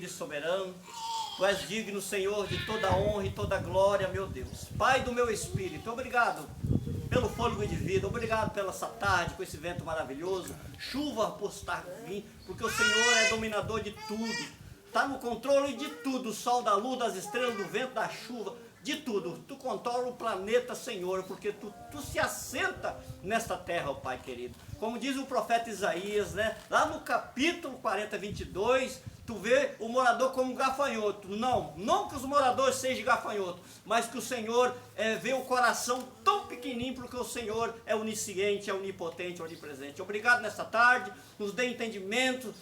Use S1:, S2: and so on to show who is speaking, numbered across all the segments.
S1: e soberano. Tu és digno, Senhor, de toda honra e toda glória, meu Deus. Pai do meu espírito, obrigado pelo fôlego de vida, obrigado pela essa tarde, com esse vento maravilhoso. Chuva por estar vindo, porque o Senhor é dominador de tudo. Está no controle de tudo, do sol, da luz, das estrelas, do vento, da chuva, de tudo. Tu controla o planeta, Senhor, porque tu se assenta nesta terra, ó Pai querido. Como diz o profeta Isaías, né? Lá no capítulo 40, 22, tu vê o morador como gafanhoto. Não que os moradores sejam gafanhoto, mas que o Senhor vê o coração tão pequenininho, porque o Senhor é onisciente, é onipotente, onipresente. Obrigado nessa tarde, nos dê entendimento,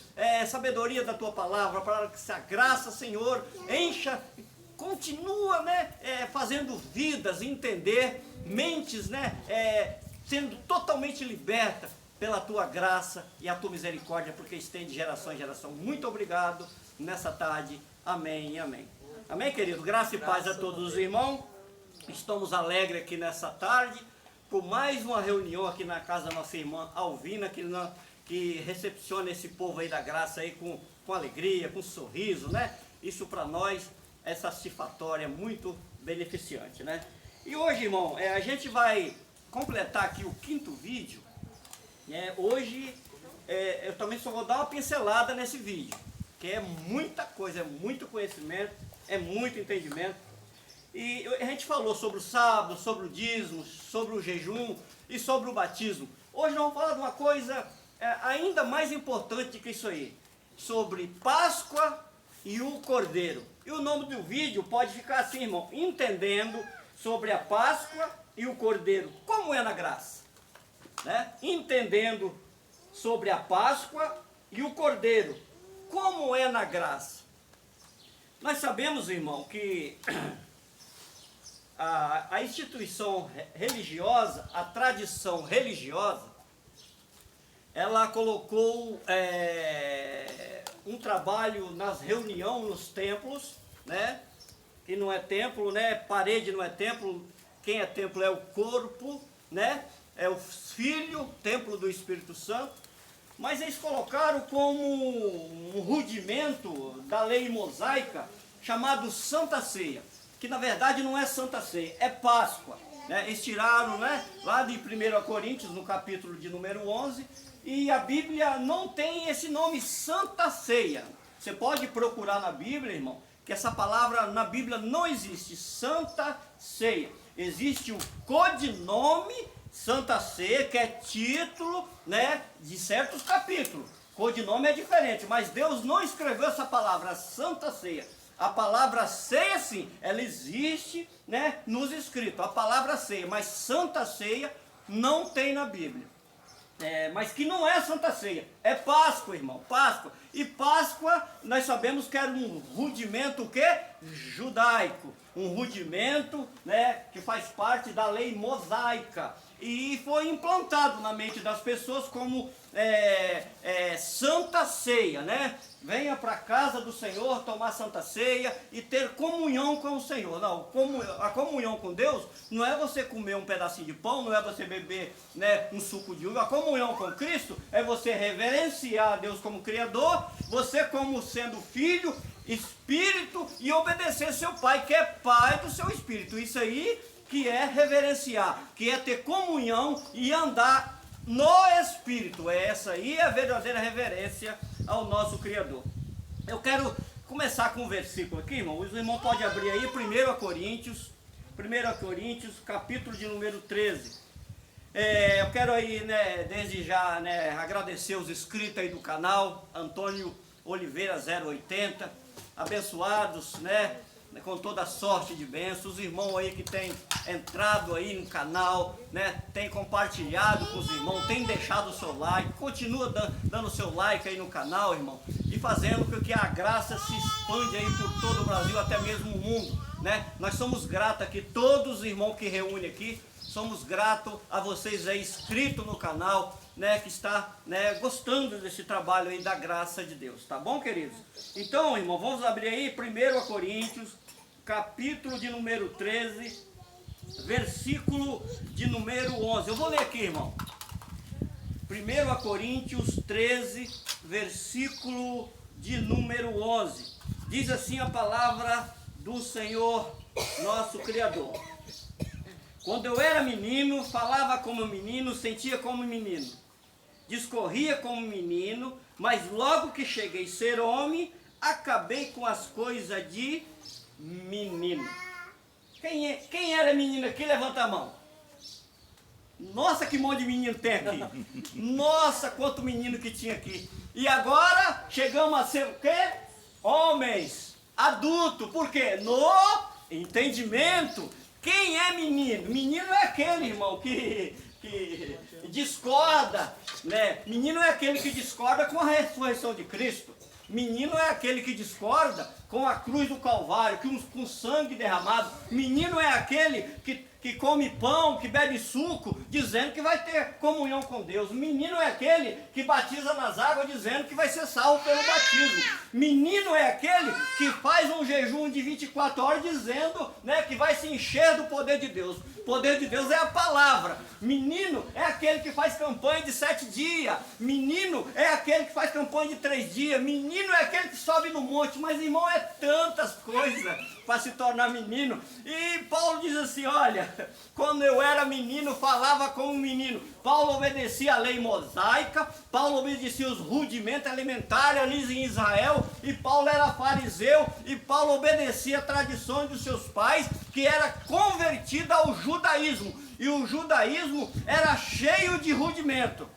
S1: sabedoria da tua palavra, para que essa graça, Senhor, encha, continua, né, fazendo vidas, entender, mentes, né, sendo totalmente liberta pela tua graça e a tua misericórdia, porque estende de geração em geração. Muito obrigado nessa tarde. Amém e amém. Amém, querido? Graça e paz a todos os irmãos. Estamos alegres aqui nessa tarde, por mais uma reunião aqui na casa da nossa irmã Alvina, que recepciona esse povo aí da graça aí com alegria, com sorriso, né? Isso para nós é satisfatório, é muito beneficiante, né? E hoje, irmão, a gente vai completar aqui o 5º vídeo. Hoje eu também só vou dar uma pincelada nesse vídeo, que é muita coisa, é muito conhecimento, é muito entendimento. E a gente falou sobre o sábado, sobre o dízimo, sobre o jejum e sobre o batismo. Hoje nós vamos falar de uma coisa ainda mais importante que isso aí, sobre Páscoa e o Cordeiro. E o nome do vídeo pode ficar assim, irmão: entendendo sobre a Páscoa e o Cordeiro, como é na graça. Né? Entendendo sobre a Páscoa e o Cordeiro, como é na graça. Nós sabemos, irmão, que a instituição religiosa, a tradição religiosa, ela colocou um trabalho nas reuniões nos templos, né? Que não é templo, né? Parede não é templo, quem é templo é o corpo, né? É o Filho, templo do Espírito Santo, mas eles colocaram como um rudimento da lei mosaica, chamado Santa Ceia, que na verdade não é Santa Ceia, é Páscoa. Né? Eles tiraram, né, lá de 1 Coríntios, no capítulo de número 11, e a Bíblia não tem esse nome Santa Ceia. Você pode procurar na Bíblia, irmão, que essa palavra na Bíblia não existe, Santa Ceia. Existe o codinome Santa Ceia, que é título, né, de certos capítulos. Codinome é diferente, mas Deus não escreveu essa palavra Santa Ceia. A palavra ceia, sim, ela existe, né, nos escritos, a palavra ceia, mas Santa Ceia não tem na Bíblia. Mas que não é Santa Ceia, é Páscoa, irmão, Páscoa. E Páscoa, nós sabemos que era um rudimento o quê? Judaico. Um rudimento, né, que faz parte da lei mosaica. E foi implantado na mente das pessoas como Santa Ceia, né? Venha para a casa do Senhor tomar Santa Ceia e ter comunhão com o Senhor. Não, a comunhão com Deus não é você comer um pedacinho de pão, não é você beber, né, um suco de uva. A comunhão com Cristo é você reverenciar a Deus como Criador, você como sendo filho, espírito, e obedecer seu Pai, que é Pai do seu espírito. Isso aí que é reverenciar, que é ter comunhão e andar no Espírito. Essa aí é a verdadeira reverência ao nosso Criador. Eu quero começar com um versículo aqui, irmão. Os irmãos podem abrir aí 1 Coríntios, capítulo de número 13. Eu quero aí, né, desde já, né, agradecer os inscritos aí do canal, Antônio Oliveira 080, abençoados, né, com toda sorte de bênçãos, os irmãos aí que tem entrado aí no canal, né, tem compartilhado com os irmãos, tem deixado o seu like, continua dando o seu like aí no canal, irmão, e fazendo com que a graça se expande aí por todo o Brasil, até mesmo o mundo, né? Nós somos gratos aqui, todos os irmãos que reúnem aqui, somos gratos a vocês aí inscritos no canal, né, que está, né, gostando desse trabalho aí da graça de Deus, tá bom, queridos? Então, irmão, vamos abrir aí 1 Coríntios, capítulo de número 13, versículo de número 11. Eu vou ler aqui, irmão. 1 Coríntios 13, versículo de número 11. Diz assim a palavra do Senhor, nosso Criador. Quando eu era menino, falava como menino, sentia como menino, discorria como menino, mas logo que cheguei a ser homem, acabei com as coisas de menino. Quem era menino aqui? Levanta a mão. Nossa, que monte de menino tem aqui. Nossa, quanto menino que tinha aqui. E agora chegamos a ser o quê? Homens, adultos. Por quê? No entendimento. Quem é menino? Menino é aquele, irmão, que discorda, né? Menino é aquele que discorda com a ressurreição de Cristo. Menino é aquele que discorda com a cruz do Calvário, com sangue derramado. Menino é aquele que come pão, que bebe suco, dizendo que vai ter comunhão com Deus. Menino é aquele que batiza nas águas, dizendo que vai ser salvo pelo batismo. Menino é aquele que faz um jejum de 24 horas, dizendo, né, que vai se encher do poder de Deus. O poder de Deus é a palavra. Menino é aquele que faz campanha de 7 dias. Menino é aquele que faz campanha de 3 dias. Menino é aquele que sobe no monte. Mas, irmão, é tantas coisas para se tornar menino. E Paulo diz assim, olha, quando eu era menino, falava como menino. Paulo obedecia a lei mosaica, Paulo obedecia os rudimentos alimentares ali em Israel, e Paulo era fariseu, e Paulo obedecia a tradições dos seus pais, que era convertido ao judaísmo, e o judaísmo era cheio de rudimento.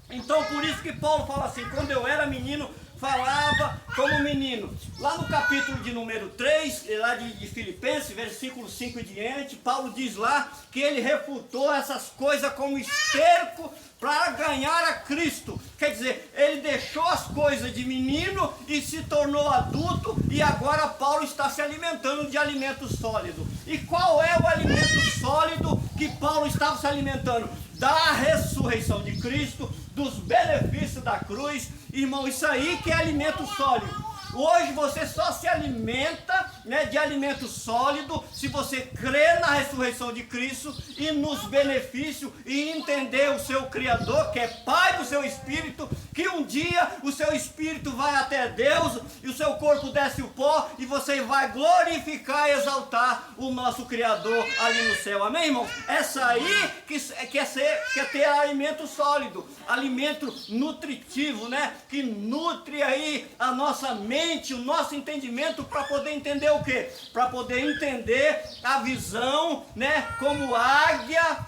S1: Então por isso que Paulo fala assim, quando eu era menino, falava como menino. Lá no capítulo de número 3, lá de Filipenses, versículo 5 e diante, Paulo diz lá que ele refutou essas coisas como esterco para ganhar a Cristo. Quer dizer, ele deixou as coisas de menino e se tornou adulto, e agora Paulo está se alimentando de alimento sólido. E qual é o alimento sólido que Paulo estava se alimentando? Da ressurreição de Cristo, dos benefícios da cruz. Irmão, isso aí que é alimento sólido. Hoje você só se alimenta, né, de alimento sólido se você crer na ressurreição de Cristo e nos benefícios e entender o seu Criador, que é Pai do seu espírito, que um dia o seu espírito vai até Deus e o seu corpo desce o pó e você vai glorificar e exaltar o nosso Criador ali no céu. Amém, irmão? Essa aí que quer ter alimento sólido, alimento nutritivo, né? Que nutre aí a nossa mente, o nosso entendimento, para poder entender o quê? Para poder entender a visão, né? Como águia,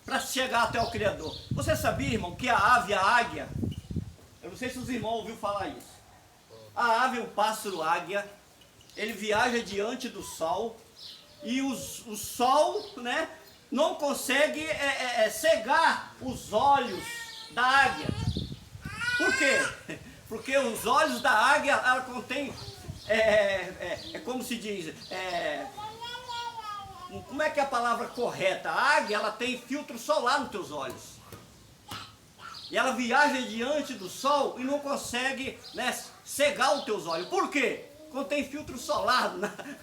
S1: para chegar até o Criador. Você sabia, irmão, que a ave, a águia, eu não sei se os irmãos ouviram falar isso. A ave, o pássaro águia, ele viaja diante do sol, e o sol, né, não consegue cegar os olhos da águia. Por quê? Porque os olhos da águia, ela contém, como se diz, como é que é a palavra correta? A águia, ela tem filtro solar nos teus olhos. E ela viaja diante do sol e não consegue, né, cegar os teus olhos. Por quê? Contém filtro solar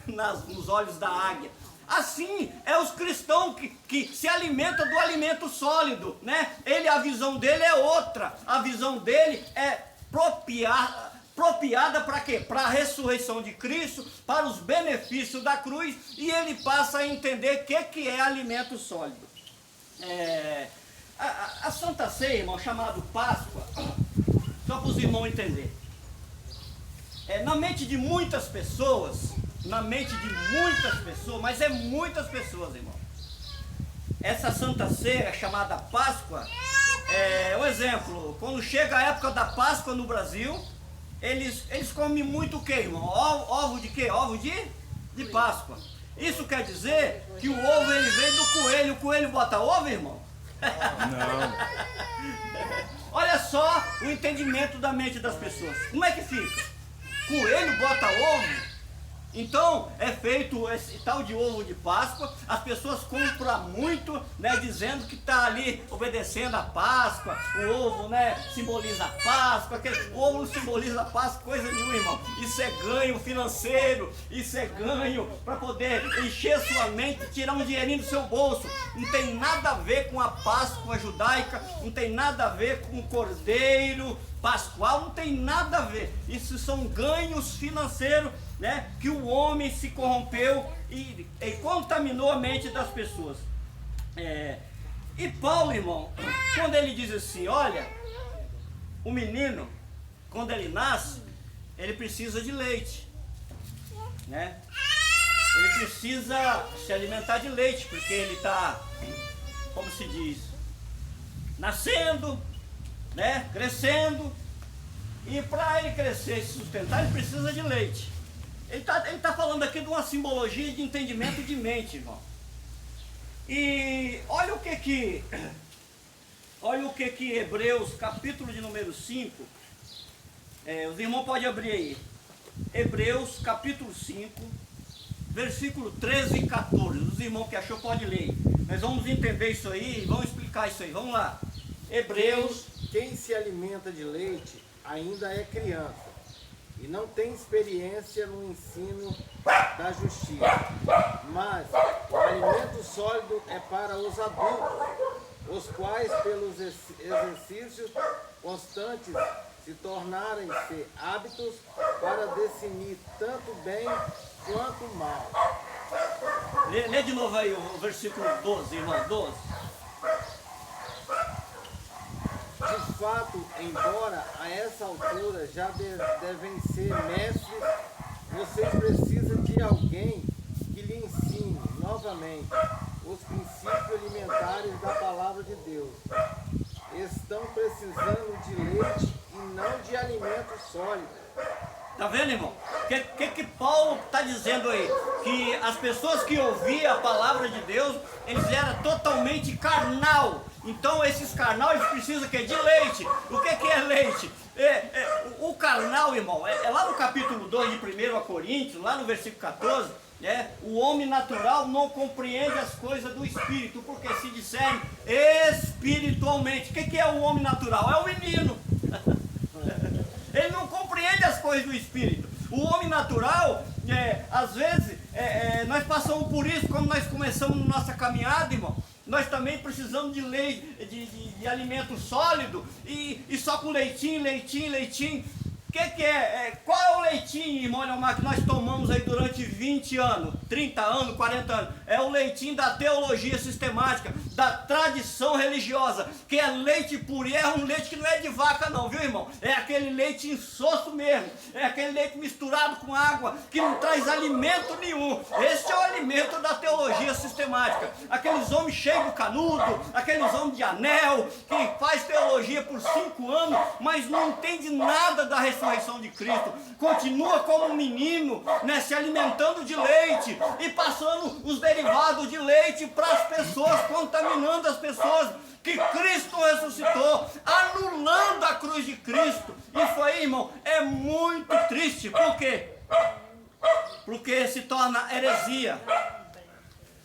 S1: nos olhos da águia. Assim é os cristãos que se alimentam do alimento sólido, né? A visão dele é outra. A visão dele é apropriada para quê? Para a ressurreição de Cristo, para os benefícios da cruz, e ele passa a entender o que é alimento sólido. A Santa Ceia, irmão, chamado Páscoa, só para os irmãos entenderem, na mente de muitas pessoas, mas é muitas pessoas, irmão, essa Santa Ceia chamada Páscoa, um exemplo, quando chega a época da Páscoa no Brasil, eles comem muito o que, irmão? Ovo de quê? Ovo de Páscoa. Isso quer dizer que o ovo ele vem do coelho. O coelho bota ovo, irmão?
S2: Não.
S1: Olha só o entendimento da mente das pessoas. Como é que fica? Coelho bota ovo? Então é feito esse tal de ovo de Páscoa, as pessoas compram muito, né, dizendo que está ali obedecendo a Páscoa, o ovo, né, simboliza a Páscoa, o ovo não simboliza a Páscoa, coisa nenhuma, irmão. isso é ganho financeiro, isso é ganho para poder encher sua mente, tirar um dinheirinho do seu bolso. Não tem nada a ver com a Páscoa judaica, não tem nada a ver com o Cordeiro Pascual, não tem nada a ver. Isso são ganhos financeiros, né, que o homem se corrompeu e contaminou a mente das pessoas. E Paulo, irmão, quando ele diz assim, olha, o menino, quando ele nasce, ele precisa de leite, né? Ele precisa se alimentar de leite, porque ele está, como se diz, nascendo, né? Crescendo, e para ele crescer e se sustentar, ele precisa de leite. Ele tá falando aqui de uma simbologia de entendimento de mente, irmão. E olha o que Hebreus, capítulo de número 5, os irmãos podem abrir aí. Hebreus, capítulo 5, versículo 13 e 14. Os irmãos que achou, pode ler. Nós vamos entender isso aí e vamos explicar isso aí. Vamos lá. Hebreus.
S3: Quem se alimenta de leite ainda é criança e não tem experiência no ensino da justiça. Mas o alimento sólido é para os adultos, os quais pelos exercícios constantes se tornarem-se hábitos para discernir tanto bem quanto mal.
S1: Lê de novo aí o versículo 12, irmão, 12.
S3: De fato, embora a essa altura já devem ser mestres, vocês precisam de alguém que lhe ensine novamente os princípios alimentares da palavra de Deus. Estão precisando de leite e não de alimento sólido.
S1: Tá vendo, irmão? O que Paulo está dizendo aí? Que as pessoas que ouviam a palavra de Deus, eles eram totalmente carnal. Então esses carnal, eles precisam de leite. O que é leite? O carnal, irmão, é lá no capítulo 2 de 1 Coríntios, lá no versículo 14, o homem natural não compreende as coisas do Espírito, porque se discernem espiritualmente. O que é o homem natural? É o menino. Ele não compreende as coisas do Espírito. O homem natural, às vezes, nós passamos por isso quando nós começamos nossa caminhada, irmão. Nós também precisamos de leite, de alimento sólido e só com leitinho. Qual é o leitinho, irmão Leomar, que nós tomamos aí durante 20 anos, 30 anos, 40 anos? É o leitinho da teologia sistemática, da tradição religiosa, que é leite puro, e é um leite que não é de vaca não, viu, irmão? É aquele leite insosso mesmo, é aquele leite misturado com água, que não traz alimento nenhum. Esse é o alimento da teologia sistemática. Aqueles homens cheios de canudo, aqueles homens de anel, que faz teologia por 5 anos, mas não entende nada da ressurreição de Cristo, continua como um menino, né, se alimentando de leite e passando os derivados de leite para as pessoas, contaminando as pessoas que Cristo ressuscitou, anulando a cruz de Cristo. Isso aí, irmão, é muito triste. Por quê? Porque se torna heresia.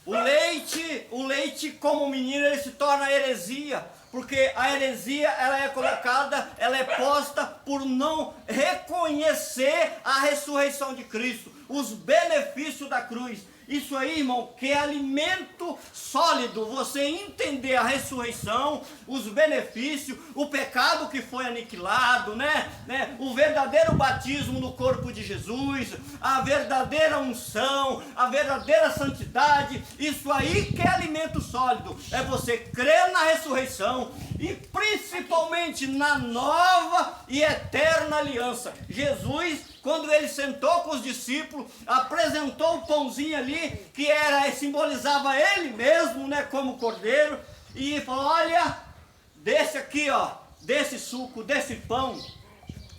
S1: O leite como menino, ele se torna heresia, porque a heresia, ela é colocada, ela é posta por não reconhecer a ressurreição de Cristo, os benefícios da cruz. Isso aí, irmão, que é alimento sólido, você entender a ressurreição, os benefícios, o pecado que foi aniquilado, né? O verdadeiro batismo no corpo de Jesus, a verdadeira unção, a verdadeira santidade. Isso aí que é alimento sólido, é você crer na ressurreição e principalmente na nova e eterna aliança. Jesus, quando ele sentou com os discípulos, apresentou o pãozinho ali, que simbolizava ele mesmo, né, como cordeiro, e falou: olha, desse aqui, ó, desse suco, desse pão,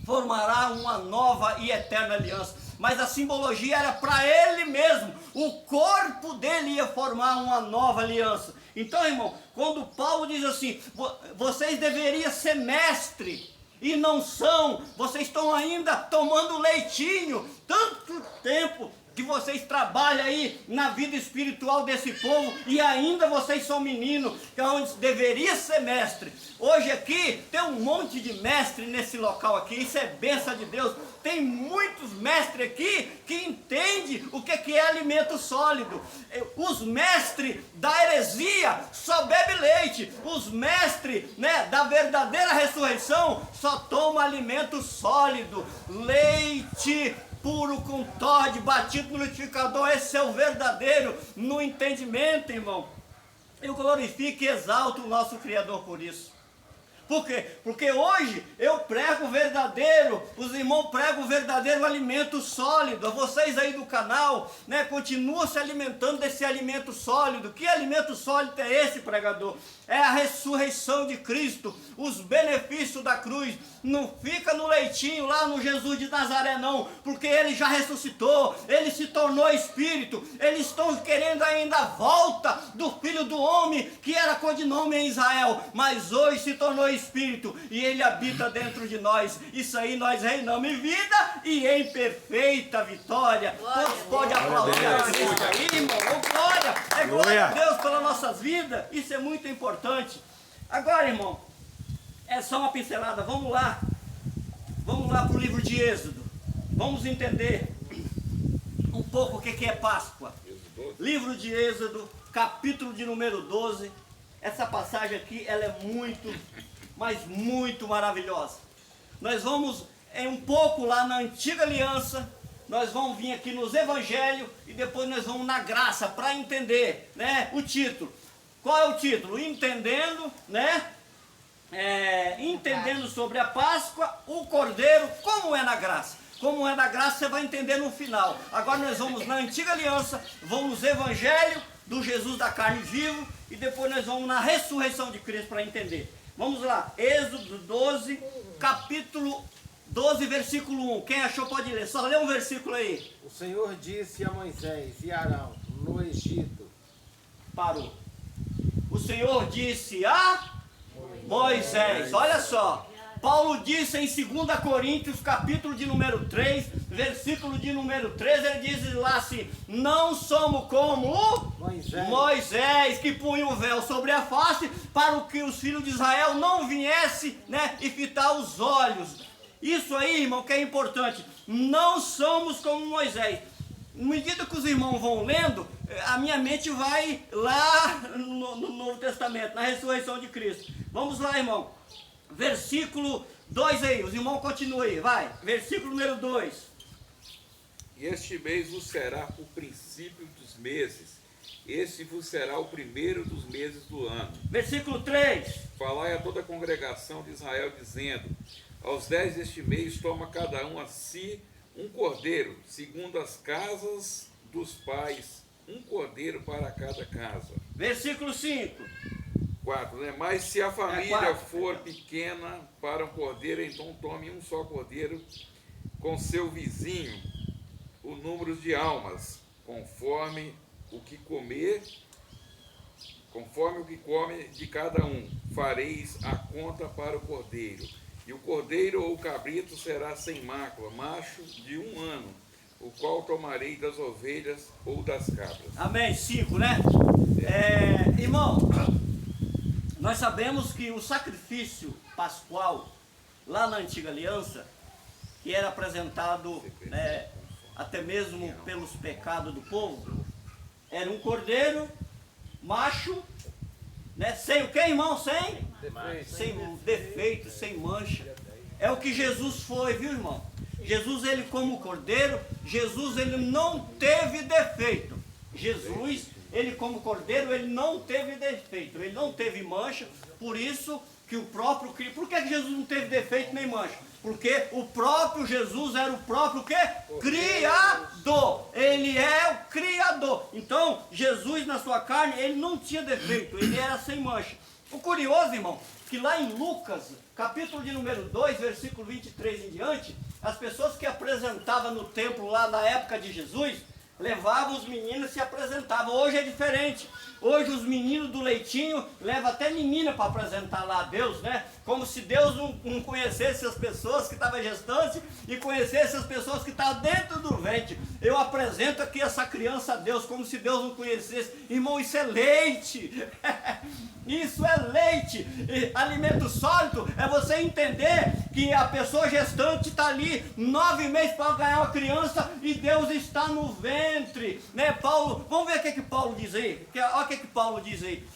S1: formará uma nova e eterna aliança. Mas a simbologia era para ele mesmo, o corpo dele ia formar uma nova aliança. Então, irmão, quando Paulo diz assim, vocês deveriam ser mestre, e não são, vocês estão ainda tomando leitinho, tanto tempo que vocês trabalham aí na vida espiritual desse povo, e ainda vocês são meninos, que é onde deveria ser mestre. Hoje aqui tem um monte de mestre nesse local aqui, isso é bênção de Deus, tem muitos mestres aqui que entendem o que é alimento sólido. Os mestres da heresia só bebem leite. Os mestres, né, da verdadeira ressurreição só tomam alimento sólido. Leite puro com Toddy, batido no liquidificador. Esse é o verdadeiro no entendimento, irmão. Eu glorifico e exalto o nosso Criador por isso. Por quê? Porque hoje eu prego o verdadeiro, os irmãos pregam o verdadeiro alimento sólido. Vocês aí do canal, né, continuam se alimentando desse alimento sólido. Que alimento sólido é esse, pregador? É a ressurreição de Cristo, os benefícios da cruz. Não fica no leitinho lá no Jesus de Nazaré não, porque ele já ressuscitou, ele se tornou Espírito. Eles estão querendo ainda a volta do Filho do Homem, que era codinome em Israel, mas hoje se tornou Espírito e ele habita dentro de nós. Isso aí nós reinamos em vida e em perfeita vitória. Todos podem aplaudir a Cristo aí, irmão. Oh, glória! É glória a Deus pelas nossas vidas. Isso é muito importante. Agora, irmão, é só uma pincelada. Vamos lá para o livro de Êxodo. Vamos entender um pouco o que é Páscoa. Livro de Êxodo, capítulo de número 12. Essa passagem aqui, ela é muito, mas muito maravilhosa. Nós vamos um pouco lá na Antiga Aliança, nós vamos vir aqui nos Evangelhos e depois nós vamos na graça para entender, né, o título. Qual é o título? Entendendo, né? Entendendo sobre a Páscoa, o Cordeiro, como é na graça. Como é na graça, você vai entender no final. Agora nós vamos na Antiga Aliança, vamos nos Evangelhos do Jesus da carne vivo e depois nós vamos na ressurreição de Cristo para entender. Vamos lá, Êxodo 12, capítulo 12, versículo 1. Quem achou pode ler, só lê um versículo aí.
S3: O Senhor disse a Moisés e Arão no Egito.
S1: Parou. O Senhor disse a Moisés, olha só. Paulo disse em 2 Coríntios, capítulo de número 3, versículo de número 13, ele diz lá assim: não somos como Moisés, que punha o véu sobre a face, para que os filhos de Israel não viessem, né, e fitar os olhos. Isso aí, irmão, que é importante. Não somos como Moisés. À medida que os irmãos vão lendo, a minha mente vai lá no Novo Testamento, na ressurreição de Cristo. Vamos lá, irmão. Versículo 2 aí, os irmãos continuam aí, vai. Versículo número 2.
S2: E este mês vos será o princípio dos meses. Este vos será o primeiro dos meses do ano.
S1: Versículo 3.
S2: Falai a toda a congregação de Israel, dizendo: aos 10 deste mês toma cada um a si um cordeiro, segundo as casas dos pais, um cordeiro para cada casa.
S1: Versículo 5.
S2: 4, né? Mas se a família for pequena para um cordeiro, então tome um só cordeiro com seu vizinho, o número de almas, conforme o que come de cada um, fareis a conta para o cordeiro. E o cordeiro ou o cabrito será sem mácula, macho de 1 ano, o qual tomarei das ovelhas ou das cabras.
S1: Amém. 5, né? Irmão, nós sabemos que o sacrifício pascual, lá na Antiga Aliança, que era apresentado, né, até mesmo pelos pecados do povo, era um cordeiro macho, né, sem o que, irmão? Sem defeito, sem mancha. É o que Jesus foi, viu, irmão? Jesus, ele como cordeiro, Jesus, ele não teve defeito. Jesus, ele como cordeiro, ele não teve defeito, ele não teve mancha. Por isso que o próprio Cristo, por que Jesus não teve defeito nem mancha? Porque o próprio Jesus era o próprio quê? Criador. Ele é o Criador. Então, Jesus na sua carne, ele não tinha defeito, ele era sem mancha. O curioso, irmão, que lá em Lucas, capítulo de número 2, versículo 23 em diante, as pessoas que apresentavam no templo lá na época de Jesus, levavam os meninos e se apresentavam. Hoje é diferente. Hoje os meninos do leitinho levam até menina para apresentar lá a Deus, né? Como se Deus não conhecesse as pessoas que estavam gestantes e conhecesse as pessoas que estavam dentro do ventre. Eu apresento aqui essa criança a Deus como se Deus não conhecesse. Irmão, isso é leite. Isso é leite. E alimento sólido é você entender que a pessoa gestante está ali 9 meses para ganhar uma criança e Deus está no ventre, né? Paulo, vamos ver o que Paulo diz aí. Olha o que Paulo diz aí.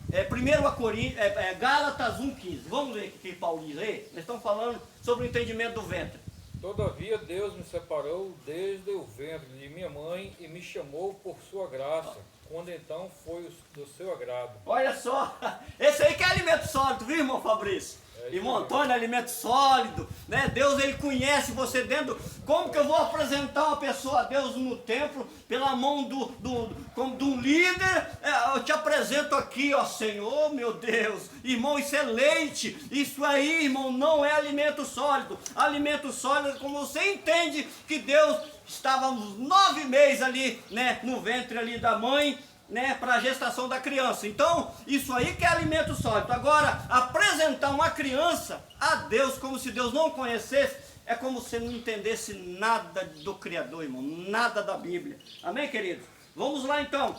S1: 1 Gálatas 1,15. Vamos ver o que Paulo diz aí. Nós estamos falando sobre o entendimento do ventre.
S4: Todavia Deus me separou desde o ventre de minha mãe e me chamou por sua graça, quando então foi do seu agrado.
S1: Olha só, esse aí que é alimento sólido, viu, irmão Fabrício? Irmão Antônio, alimento sólido, né? Deus, ele conhece você dentro. Como que eu vou apresentar uma pessoa a Deus no templo pela mão de um líder? Eu te apresento aqui, ó Senhor, meu Deus. Irmão, isso é leite. Isso aí, irmão, não é alimento sólido. Alimento sólido é como você entende que Deus estava uns 9 meses ali, né? No ventre ali da mãe, né, para a gestação da criança. Então, isso aí que é alimento sólido. Agora, apresentar uma criança a Deus como se Deus não conhecesse, é como se não entendesse nada do Criador, irmão, nada da Bíblia. Amém, queridos? Vamos lá, então.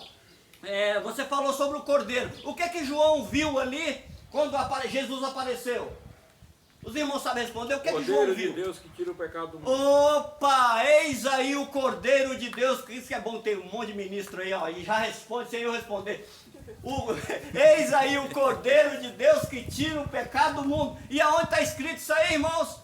S1: Você falou sobre o cordeiro. O que é que João viu ali quando Jesus apareceu? Os irmãos sabem responder. O que é que João viu?
S2: Cordeiro de Deus que tira o pecado do mundo.
S1: Opa, eis aí o Cordeiro de Deus. Isso que é bom ter um monte de ministro aí, ó, e já responde sem eu responder. Eis aí o Cordeiro de Deus que tira o pecado do mundo. E aonde está escrito isso aí, irmãos?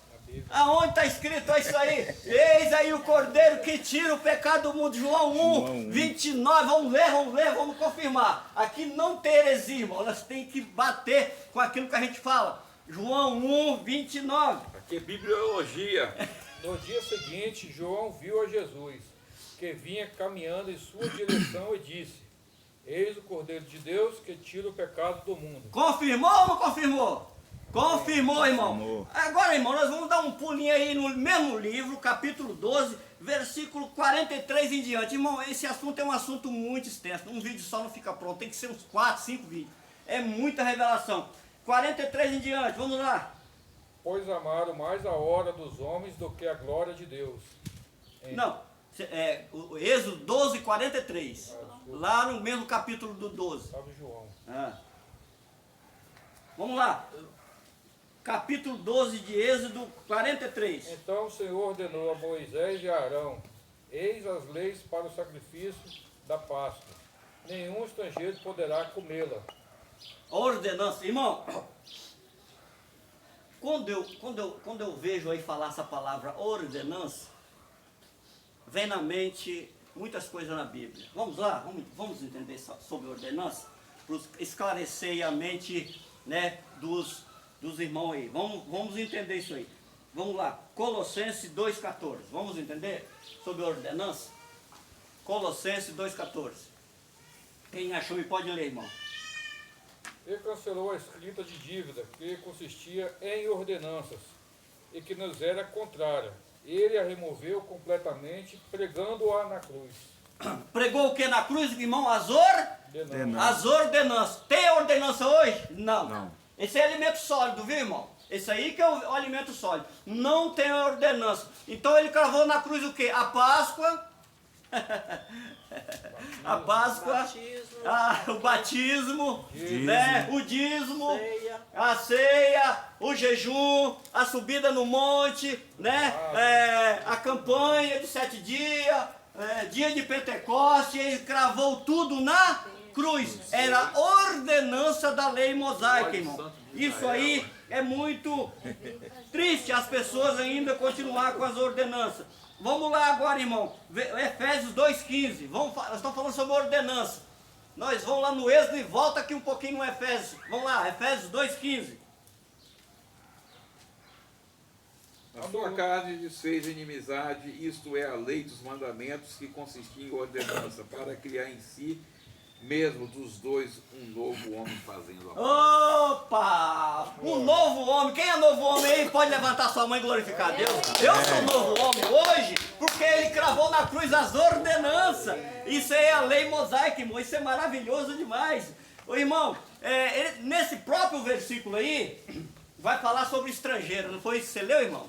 S1: Aonde está escrito isso aí? Eis aí o Cordeiro que tira o pecado do mundo. João 1, 29. Vamos ler, vamos confirmar. Aqui não tem heresia, irmão. Nós temos que bater com aquilo que a gente fala. João 1, 29.
S2: Aqui é bibliologia.
S4: No dia seguinte, João viu a Jesus, que vinha caminhando em sua direção e disse: Eis o Cordeiro de Deus que tira o pecado do mundo.
S1: Confirmou ou não confirmou? Confirmou, irmão. Agora, irmão, nós vamos dar um pulinho aí no mesmo livro, capítulo 12, versículo 43 em diante. Irmão, esse assunto é um assunto muito extenso. Um vídeo só não fica pronto, tem que ser uns 4, 5 vídeos. É muita revelação. 43 em diante, vamos lá.
S4: Pois amaram mais a hora dos homens do que a glória de Deus.
S1: Não, o Êxodo 12, 43. Lá no mesmo capítulo do 12.
S4: Sabe João.
S1: Vamos lá. Capítulo 12 de Êxodo 43.
S4: Então o Senhor ordenou a Moisés e a Arão: Eis as leis para o sacrifício da Páscoa. Nenhum estrangeiro poderá comê-la.
S1: Ordenança, irmão. Quando eu vejo aí falar essa palavra ordenança, vem na mente muitas coisas na Bíblia. Vamos lá, vamos entender sobre ordenança, para esclarecer aí a mente, né, dos irmãos aí. Vamos entender isso aí. Vamos lá, Colossenses 2,14. Vamos entender sobre ordenança? Colossenses 2,14. Quem achou e pode ler, irmão.
S4: E cancelou a escrita de dívida, que consistia em ordenanças, e que nos era contrária. Ele a removeu completamente, pregando-a na cruz.
S1: Pregou o que na cruz, irmão? As ordenanças. Tem ordenança hoje? Não. Esse é alimento sólido, viu, irmão? Esse aí que é o alimento sólido. Não tem ordenança. Então ele cravou na cruz o quê? A Páscoa. A Páscoa, o batismo, né? O dízimo, a ceia, o jejum, a subida no monte, né? A campanha de 7 dias, dia de Pentecoste. Ele cravou tudo na cruz. Era a ordenança da lei mosaica, irmão. Isso aí é muito triste, as pessoas ainda continuar com as ordenanças. Vamos lá agora, irmão. Efésios 2,15. Nós estamos falando sobre ordenança. Nós vamos lá no Êxodo e volta aqui um pouquinho no Efésios. Vamos lá, Efésios 2,15.
S2: A sua carne desfez inimizade, isto é a lei dos mandamentos, que consistia em ordenança, para criar em si mesmo dos dois um novo homem fazendo a paz.
S1: Opa! Um novo homem. Quem é novo homem aí? Pode levantar sua mão e glorificar a Deus. Eu sou novo homem hoje porque ele cravou na cruz as ordenanças. Isso aí é a lei mosaica, irmão. Isso é maravilhoso demais. Ô, irmão, nesse próprio versículo aí, vai falar sobre estrangeiro. Não foi isso que você leu, irmão?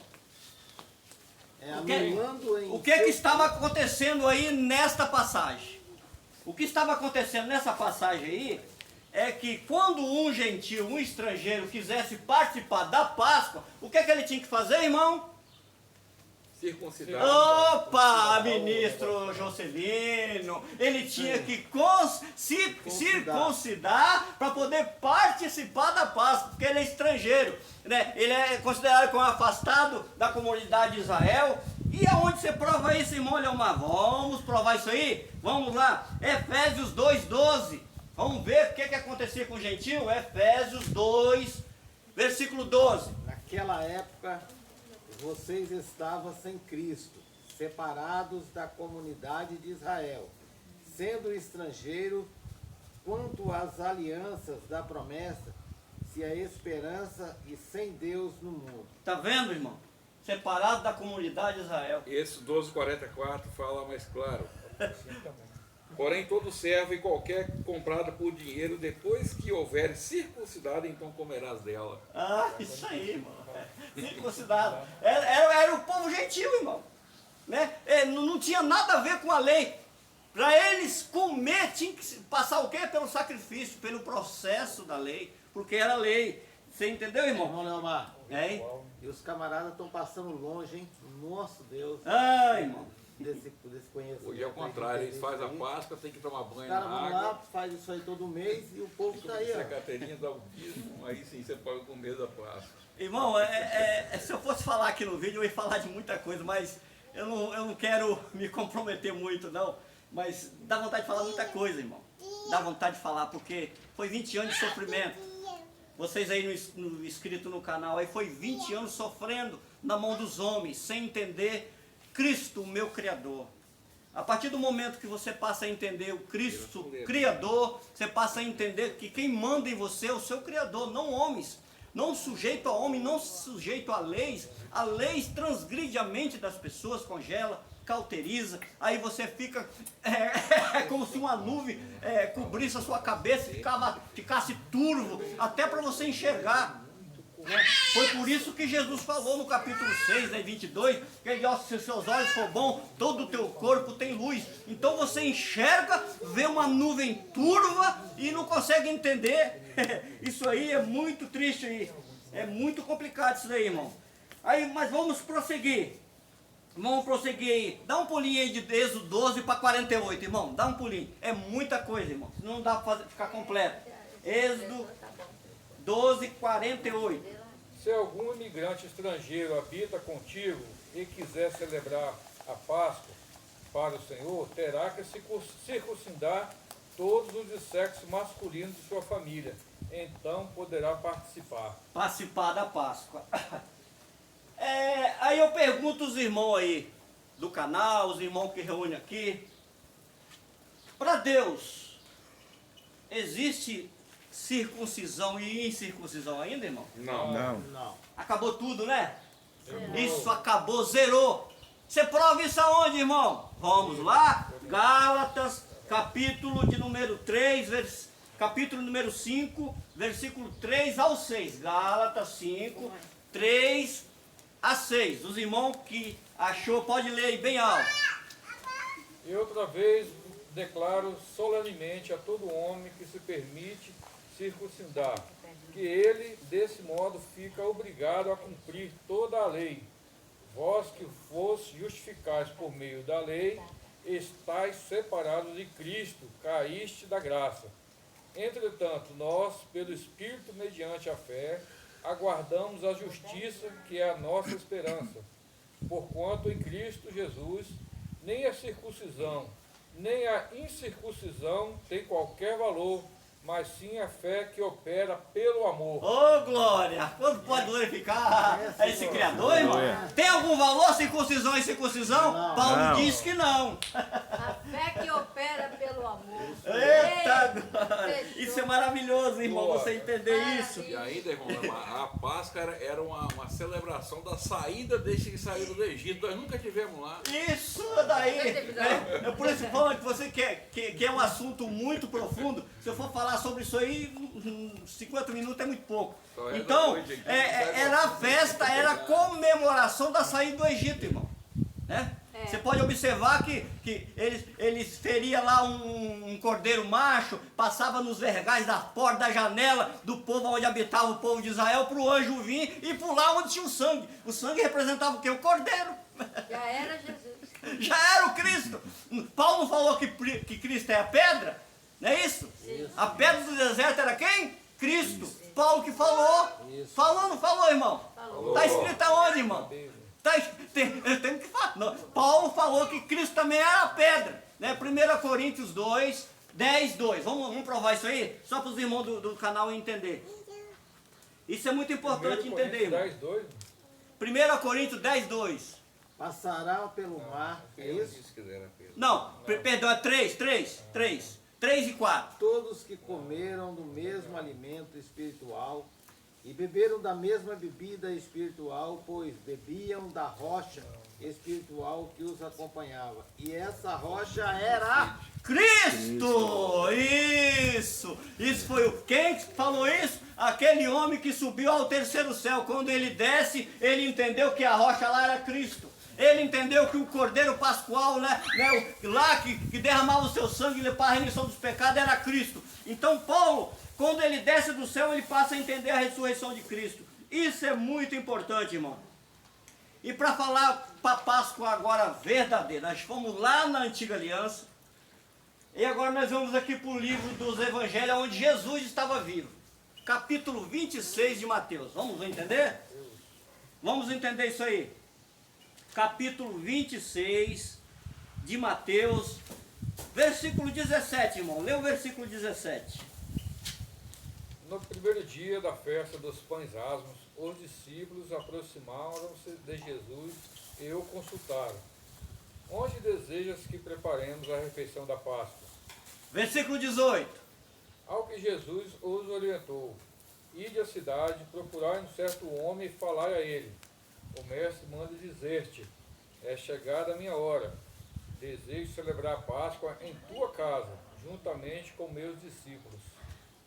S1: O que estava acontecendo aí nesta passagem? O que estava acontecendo nessa passagem aí é que quando um gentil, um estrangeiro, quisesse participar da Páscoa, o que é que ele tinha que fazer, irmão?
S2: Circuncidar.
S1: Opa, ministro Jocelino, ele tinha que circuncidar para poder participar da Páscoa, porque ele é estrangeiro, né? Ele é considerado como afastado da comunidade de Israel. E aonde você prova isso, irmão Leomar? Vamos provar isso aí? Vamos lá, Efésios 2:12. Vamos ver o que acontecia com o gentil? Efésios 2, versículo 12.
S3: Naquela época, vocês estavam sem Cristo, separados da comunidade de Israel, sendo estrangeiro quanto às alianças da promessa, se a esperança e sem Deus no mundo.
S1: Tá vendo, irmão? Separado da comunidade de Israel.
S2: Esse 12:44 fala mais claro. Porém, todo servo e qualquer comprado por dinheiro, depois que houver circuncidado, então comerás dela.
S1: Ah, isso aí, irmão. Circuncidado. Era o povo gentil, irmão. Né? Não tinha nada a ver com a lei. Para eles comer, tinha que passar o quê? Pelo sacrifício, pelo processo da lei. Porque era lei. Você entendeu, irmão?
S3: Irmão Leomar,
S1: Hein?
S3: e os camaradas estão passando longe, hein? Nosso Deus,
S1: Ah, irmão.
S3: desse conhecimento.
S2: Hoje é o contrário, eles fazem a Páscoa, tem que tomar
S3: Os
S2: banho
S3: caras
S2: na
S3: vão
S2: água.
S3: lá, faz isso aí todo mês e o povo tá aí,
S2: Se a
S3: ó.
S2: Caterina dá o dízimo, aí sim você pode comer da Páscoa.
S1: Irmão, se eu fosse falar aqui no vídeo, eu ia falar de muita coisa, mas eu não quero me comprometer muito, não. Mas dá vontade de falar muita coisa, irmão. Dá vontade de falar, porque foi 20 anos de sofrimento. Vocês aí no inscrito no canal, aí foi 20 anos sofrendo na mão dos homens, sem entender Cristo, o meu Criador. A partir do momento que você passa a entender o Cristo Criador, você passa a entender que quem manda em você é o seu Criador, não homens. Não sujeito a homem, não sujeito a leis. A lei transgride a mente das pessoas, congela, cauteriza. Aí você fica como se uma nuvem cobrisse a sua cabeça, ficasse turvo, até para você enxergar. Né? Foi por isso que Jesus falou no capítulo 6, 22, que ele disse, se os seus olhos for bom, todo o teu corpo tem luz. Então você enxerga, vê uma nuvem turva e não consegue entender. Isso aí é muito triste aí. É muito complicado isso daí, irmão. Aí, mas vamos prosseguir. Vamos prosseguir aí. Dá um pulinho aí de Êxodo 12 para 48, irmão. Dá um pulinho. É muita coisa, irmão. Não dá para ficar completo. Êxodo 12, 48.
S4: Se algum imigrante estrangeiro habita contigo e quiser celebrar a Páscoa para o Senhor, terá que circuncidar todos os de sexo masculino de sua família. Então poderá participar.
S1: Participar da Páscoa. Aí eu pergunto os irmãos aí do canal, os irmãos que reúnem aqui. Para Deus, existe circuncisão e incircuncisão ainda, irmão?
S2: Não.
S3: Não.
S1: Acabou tudo, né? Isso acabou, zerou. Você prova isso aonde, irmão? Vamos lá, Gálatas, capítulo de número 3, capítulo número 5, versículo 3 ao 6. Gálatas 5, 3 a 6. Os irmãos que achou, pode ler aí bem alto.
S4: E outra vez declaro solenemente a todo homem que se permite circuncidar, que ele, desse modo, fica obrigado a cumprir toda a lei. Vós que fosse justificais por meio da lei, estáis separados de Cristo, caíste da graça. Entretanto, nós, pelo Espírito, mediante a fé, aguardamos a justiça, que é a nossa esperança. Porquanto em Cristo Jesus, nem a circuncisão, nem a incircuncisão tem qualquer valor, mas sim a fé que opera pelo amor.
S1: Ô, glória! Quando pode glorificar a esse Criador, irmão? Tem algum valor circuncisão e circuncisão?
S3: Não.
S1: Paulo diz que não.
S5: A fé que opera pelo amor.
S1: Eita,
S5: Ei,
S1: glória!
S5: fechou.
S1: Isso é maravilhoso, irmão,
S4: Glória.
S1: você entender isso.
S2: E ainda, irmão, a Páscoa era uma celebração da saída desses que saíram do Egito. Nós nunca tivemos lá.
S1: Isso daí, é por isso que falando que você quer um assunto muito profundo. Se eu for falar sobre isso aí, 50 minutos é muito pouco.
S2: Só é
S1: Então,
S2: da noite aqui,
S1: era a festa, era a comemoração da saída do Egito, irmão. Né? Você pode observar que eles feriam lá um cordeiro macho, passava nos vergais da porta, da janela do povo onde habitava o povo de Israel, para o anjo vir e pular onde tinha o sangue. O sangue representava o quê? O cordeiro.
S5: Já era Jesus.
S1: Já era o Cristo. Paulo não falou que Cristo é a pedra? Não é isso?
S5: Sim.
S1: A pedra do deserto era quem? Cristo. Paulo que falou.
S3: Isso.
S1: Falou ou não falou, irmão?
S5: Falou.
S1: Está escrito aonde, irmão? Tem que falar. Não, Paulo falou que Cristo também era a pedra. Né? 1 Coríntios 2, 10, 2. Vamos provar isso aí? Só para os irmãos do canal entender. Isso é muito importante entender, irmão.
S4: 10, 2.
S1: 1 Coríntios 10, 2.
S3: Passará pelo mar, é isso?
S2: Se quiser a pedra.
S1: Não, perdão, é 3 e 4.
S3: Todos que comeram do mesmo alimento espiritual e beberam da mesma bebida espiritual, pois bebiam da rocha espiritual que os acompanhava. E essa rocha era
S1: Cristo! Isso foi o... Quem falou isso? Aquele homem que subiu ao terceiro céu. Quando ele desce, ele entendeu que a rocha lá era Cristo. Ele entendeu que o Cordeiro Pascual, lá que derramava o seu sangue para a remissão dos pecados, era Cristo. Então Paulo, quando ele desce do céu, ele passa a entender a ressurreição de Cristo. Isso é muito importante, irmão. E para falar para a Páscoa agora verdadeira, nós fomos lá na Antiga Aliança, e agora nós vamos aqui para o livro dos Evangelhos, onde Jesus estava vivo. Capítulo 26 de Mateus. Vamos entender? Vamos entender isso aí. Capítulo 26 de Mateus, versículo 17, irmão. Lê o versículo 17.
S4: No primeiro dia da festa dos pães asmos, os discípulos aproximaram-se de Jesus e o consultaram. Onde desejas que preparemos a refeição da Páscoa?
S1: Versículo 18.
S4: Ao que Jesus os orientou: ide à cidade, procurai um certo homem e falai a ele: o mestre manda dizer-te: é chegada a minha hora. Desejo celebrar a Páscoa em tua casa, juntamente com meus discípulos.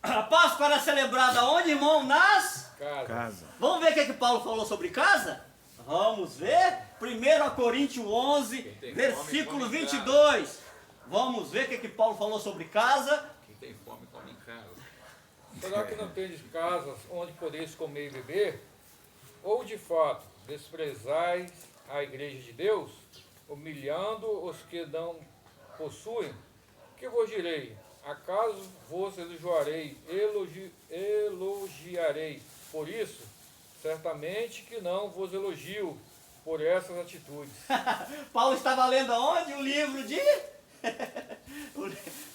S1: A Páscoa era celebrada onde, irmão? Nas
S4: Casa.
S1: Vamos ver o que Paulo falou sobre casa? Vamos ver. 1 Coríntios 11,
S2: tem
S1: versículo
S2: fome, come em
S1: 22. Vamos ver o que Paulo falou sobre casa.
S2: Quem tem fome, come em casa.
S4: Será que não tendes casas onde podeis comer e beber? Ou de fato desprezais a igreja de Deus, humilhando os que não possuem? Que vos direi? Acaso vos elogiarei por isso? Certamente que não vos elogio por essas atitudes.
S1: Paulo estava lendo aonde? O livro de...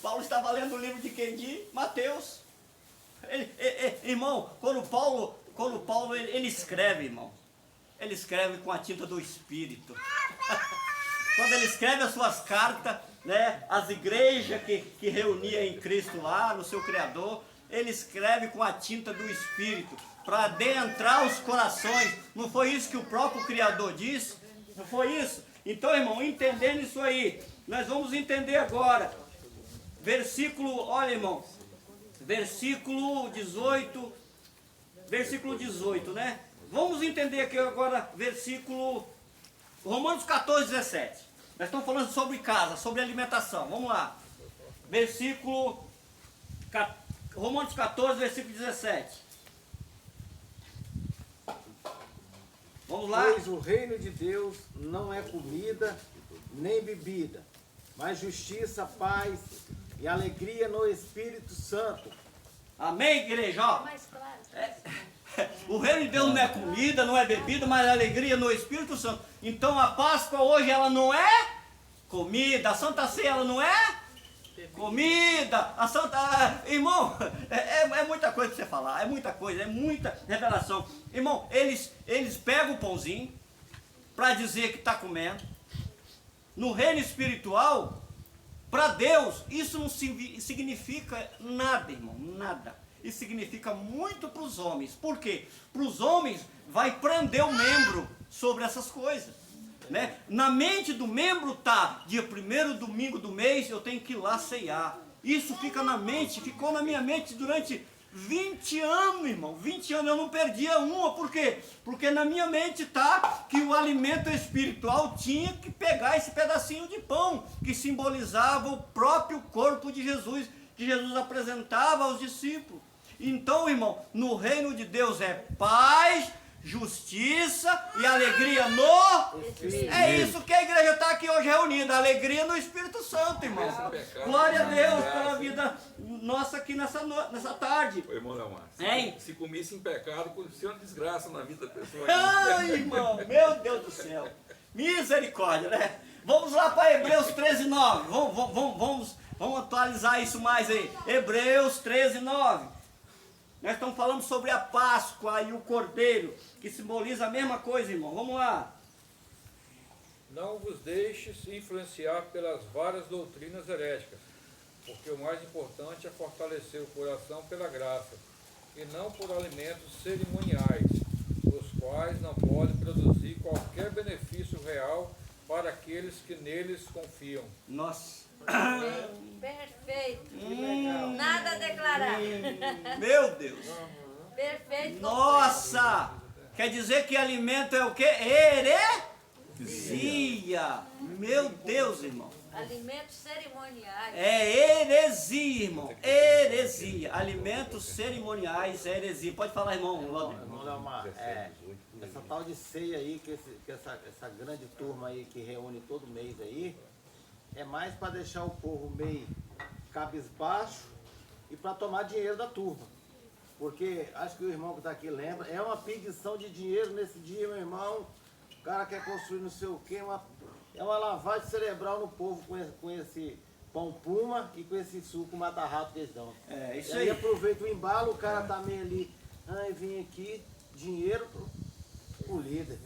S1: Paulo estava lendo o livro de quem? De Mateus. Irmão, quando Paulo ele escreve, irmão, ele escreve com a tinta do Espírito. Quando ele escreve as suas cartas, né, as igrejas que reunia em Cristo lá, no seu Criador, ele escreve com a tinta do Espírito, para adentrar os corações. Não foi isso que o próprio Criador disse? Não foi isso? Então, irmão, entendendo isso aí, nós vamos entender agora. Versículo, olha, irmão, versículo 18, né? Vamos entender aqui agora, versículo, Romanos 14, 17. Nós estamos falando sobre casa, sobre alimentação. Vamos lá. Romanos 14, versículo 17. Vamos lá.
S3: Pois o reino de Deus não é comida nem bebida, mas justiça, paz e alegria no Espírito Santo.
S1: Amém, igreja? Ó,
S5: Mais claro.
S1: o reino de Deus não é comida, não é bebida, mas alegria no Espírito Santo. Então a Páscoa hoje ela não é comida, a Santa Ceia ela não é comida, a Santa... Irmão, é muita coisa para você falar, é muita coisa, é muita revelação. Irmão, eles pegam o pãozinho para dizer que está comendo. No reino espiritual, para Deus, isso não significa nada, irmão, nada. Isso significa muito para os homens. Por quê? Para os homens vai prender o membro sobre essas coisas. Né? Na mente do membro está, dia 1º domingo do mês, eu tenho que ir lá ceiar. Isso fica na mente, ficou na minha mente durante 20 anos, irmão, 20 anos eu não perdia uma, por quê? Porque na minha mente tá que o alimento espiritual tinha que pegar esse pedacinho de pão, que simbolizava o próprio corpo de Jesus, que Jesus apresentava aos discípulos. Então, irmão, no reino de Deus é paz, justiça e alegria no Espírito. É isso que a igreja está aqui hoje reunida, alegria no Espírito Santo, irmão. Glória a Deus pela vida nossa aqui nessa tarde.
S2: Ô, irmão Leomar,
S1: Hein?
S2: se comisse em pecado, acontecia uma desgraça na vida da pessoa.
S1: Ai, irmão, meu Deus do céu. Misericórdia, né? Vamos lá para Hebreus 13:9. Vamos atualizar isso mais aí. Hebreus 13:9. Nós estamos falando sobre a Páscoa e o Cordeiro, que simboliza a mesma coisa, irmão. Vamos lá.
S4: Não vos deixes influenciar pelas várias doutrinas heréticas, porque o mais importante é fortalecer o coração pela graça, e não por alimentos cerimoniais, os quais não podem produzir qualquer benefício real para aqueles que neles confiam.
S1: Nossa.
S5: Perfeito. Nada a declarar.
S1: Meu Deus.
S5: Perfeito.
S1: Nossa. Quer dizer que alimento é o quê? Heresia. Meu Deus, irmão.
S5: Alimentos cerimoniais.
S1: É heresia, irmão. Heresia. Alimentos cerimoniais é heresia. Pode falar, irmão.
S3: Irmão Leomar, essa tal de ceia aí, que essa grande turma aí que reúne todo mês aí, é mais para deixar o povo meio cabisbaixo e para tomar dinheiro da turma. Porque acho que o irmão que está aqui lembra, é uma pedição de dinheiro nesse dia, meu irmão. O cara quer construir não sei o quê, é uma lavagem cerebral no povo com esse pão puma e com esse suco mata-rato que eles dão.
S1: É, isso
S3: e aí
S1: aí.
S3: aproveita o embalo, o cara tá meio ali, vim aqui, dinheiro pro líder.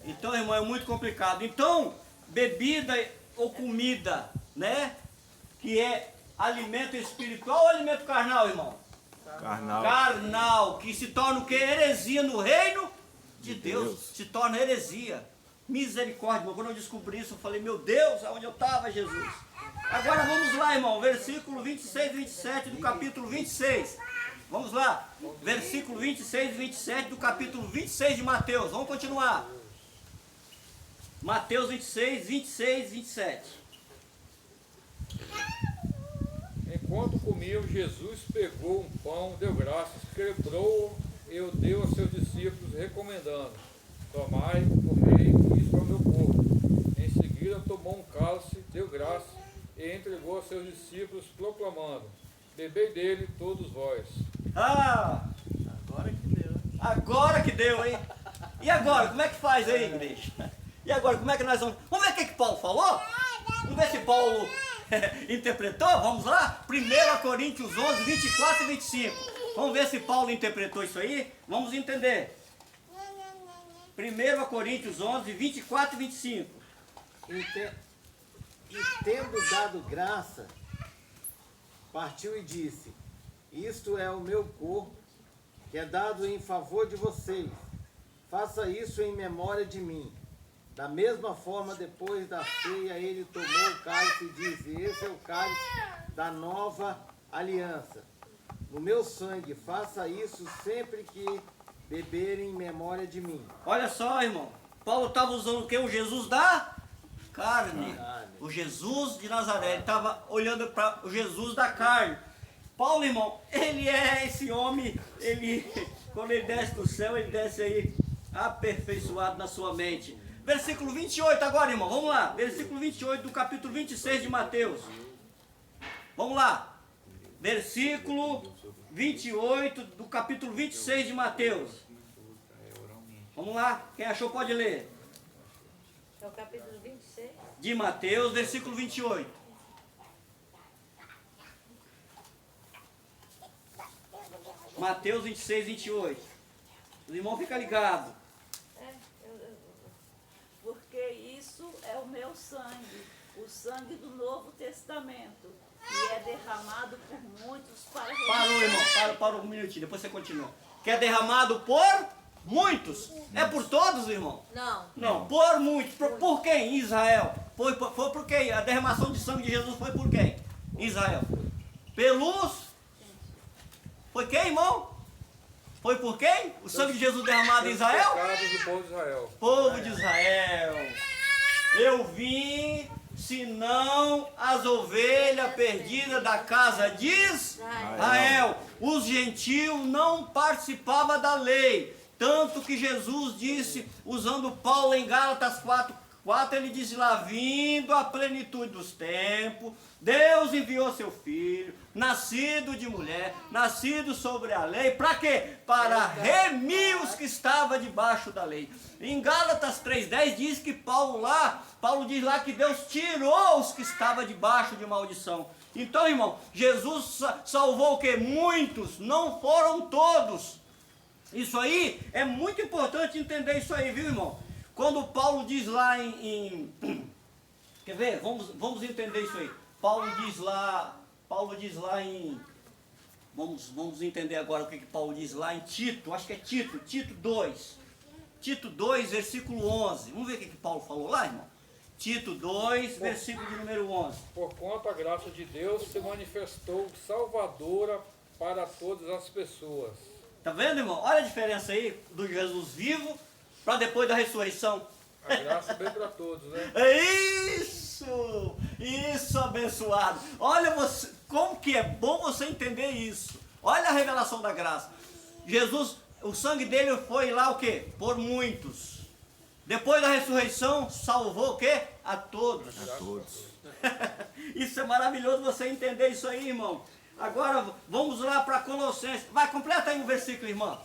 S1: Então, irmão, é muito complicado. Então, bebida ou comida, né? Que é alimento espiritual ou alimento carnal, irmão?
S6: Carnal.
S1: Carnal, que se torna o que? Heresia no reino de Deus. Se torna heresia. Misericórdia, irmão. Quando eu descobri isso, eu falei, meu Deus, aonde eu estava, Jesus? Agora vamos lá, irmão. Versículo 26 e 27 do capítulo 26. Vamos lá. Versículo 26 e 27 do capítulo 26 de Mateus. Vamos continuar. Mateus 26, 26 e 27.
S4: Enquanto comiam, Jesus pegou um pão, deu graças, quebrou-o e o deu a seus discípulos, recomendando: tomai, comei, isto é o meu corpo. Em seguida tomou um cálice, deu graças e entregou a seus discípulos, proclamando: bebei dele todos vós.
S1: Ah!
S3: Agora que deu.
S1: Agora que deu, hein? E agora, como é que faz aí, igreja? E agora, como é que nós vamos... Vamos ver o que Paulo falou? Vamos ver se Paulo interpretou? Vamos lá? 1 Coríntios 11, 24 e 25. Vamos ver se Paulo interpretou isso aí? Vamos entender. 1 Coríntios 11, 24 e 25.
S3: E tendo dado graça, partiu e disse: isto é o meu corpo, que é dado em favor de vocês. Faça isso em memória de mim. Da mesma forma, depois da ceia, ele tomou o cálice e disse: esse é o cálice da nova aliança. No meu sangue, faça isso sempre que beberem em memória de mim.
S1: Olha só, irmão. Paulo estava usando o que? O Jesus da carne. O Jesus de Nazaré. Ele estava olhando para o Jesus da carne. Paulo, irmão, ele é esse homem, quando ele desce do céu, ele desce aí aperfeiçoado na sua mente. Versículo 28 agora, irmão, vamos lá. Versículo 28 do capítulo 26 de Mateus. Vamos lá. Versículo 28 do capítulo 26 de Mateus. Vamos lá. Quem achou pode ler.
S5: É o capítulo 26.
S1: De Mateus, versículo 28. Mateus 26, 28. Os irmãos ficam ligados.
S7: Porque isso é o meu sangue, o sangue do Novo Testamento, que é derramado por muitos para
S1: Parou, irmão. Parou um minutinho. Depois você continua. Que é derramado por muitos. É por todos, irmão?
S5: Não.
S1: Não, por muitos. Por quem? Israel. Foi por quem? A derramação de sangue de Jesus foi por quem? Israel. Pelos Foi quem, irmão? Foi por quem? O sangue de Jesus derramado em Israel?
S4: Pecados do povo de Israel.
S1: Povo de Israel. Eu vim, senão as ovelhas perdidas da casa de Israel. Os gentios não participavam da lei. Tanto que Jesus disse, usando Paulo em Gálatas 4, ele diz lá, vindo à plenitude dos tempos, Deus enviou seu Filho, nascido de mulher, nascido sobre a lei, para quê? Para remir os que estavam debaixo da lei. Em Gálatas 3,10 diz que Paulo diz lá que Deus tirou os que estavam debaixo de maldição. Então, irmão, Jesus salvou o quê? Muitos, não foram todos. Isso aí, é muito importante entender isso aí, viu, irmão? Quando Paulo diz lá quer ver? Vamos entender isso aí. Paulo diz lá em... Vamos entender agora o que Paulo diz lá em Tito, acho que é Tito 2. Tito 2, versículo 11. Vamos ver o que Paulo falou lá, irmão? Tito 2, versículo de número 11.
S4: Porquanto a graça de Deus se manifestou salvadora para todas as pessoas.
S1: Tá vendo, irmão? Olha a diferença aí do Jesus vivo para depois da ressurreição.
S4: A graça bem para todos, né?
S1: É isso, abençoado. Olha você, como que é bom você entender isso. Olha a revelação da graça. Jesus, o sangue dele foi lá o quê? Por muitos. Depois da ressurreição, salvou o quê? A todos.
S6: A todos.
S1: Isso é maravilhoso você entender isso aí, irmão. Agora, vamos lá para Colossenses. Vai, completa aí o versículo, irmão.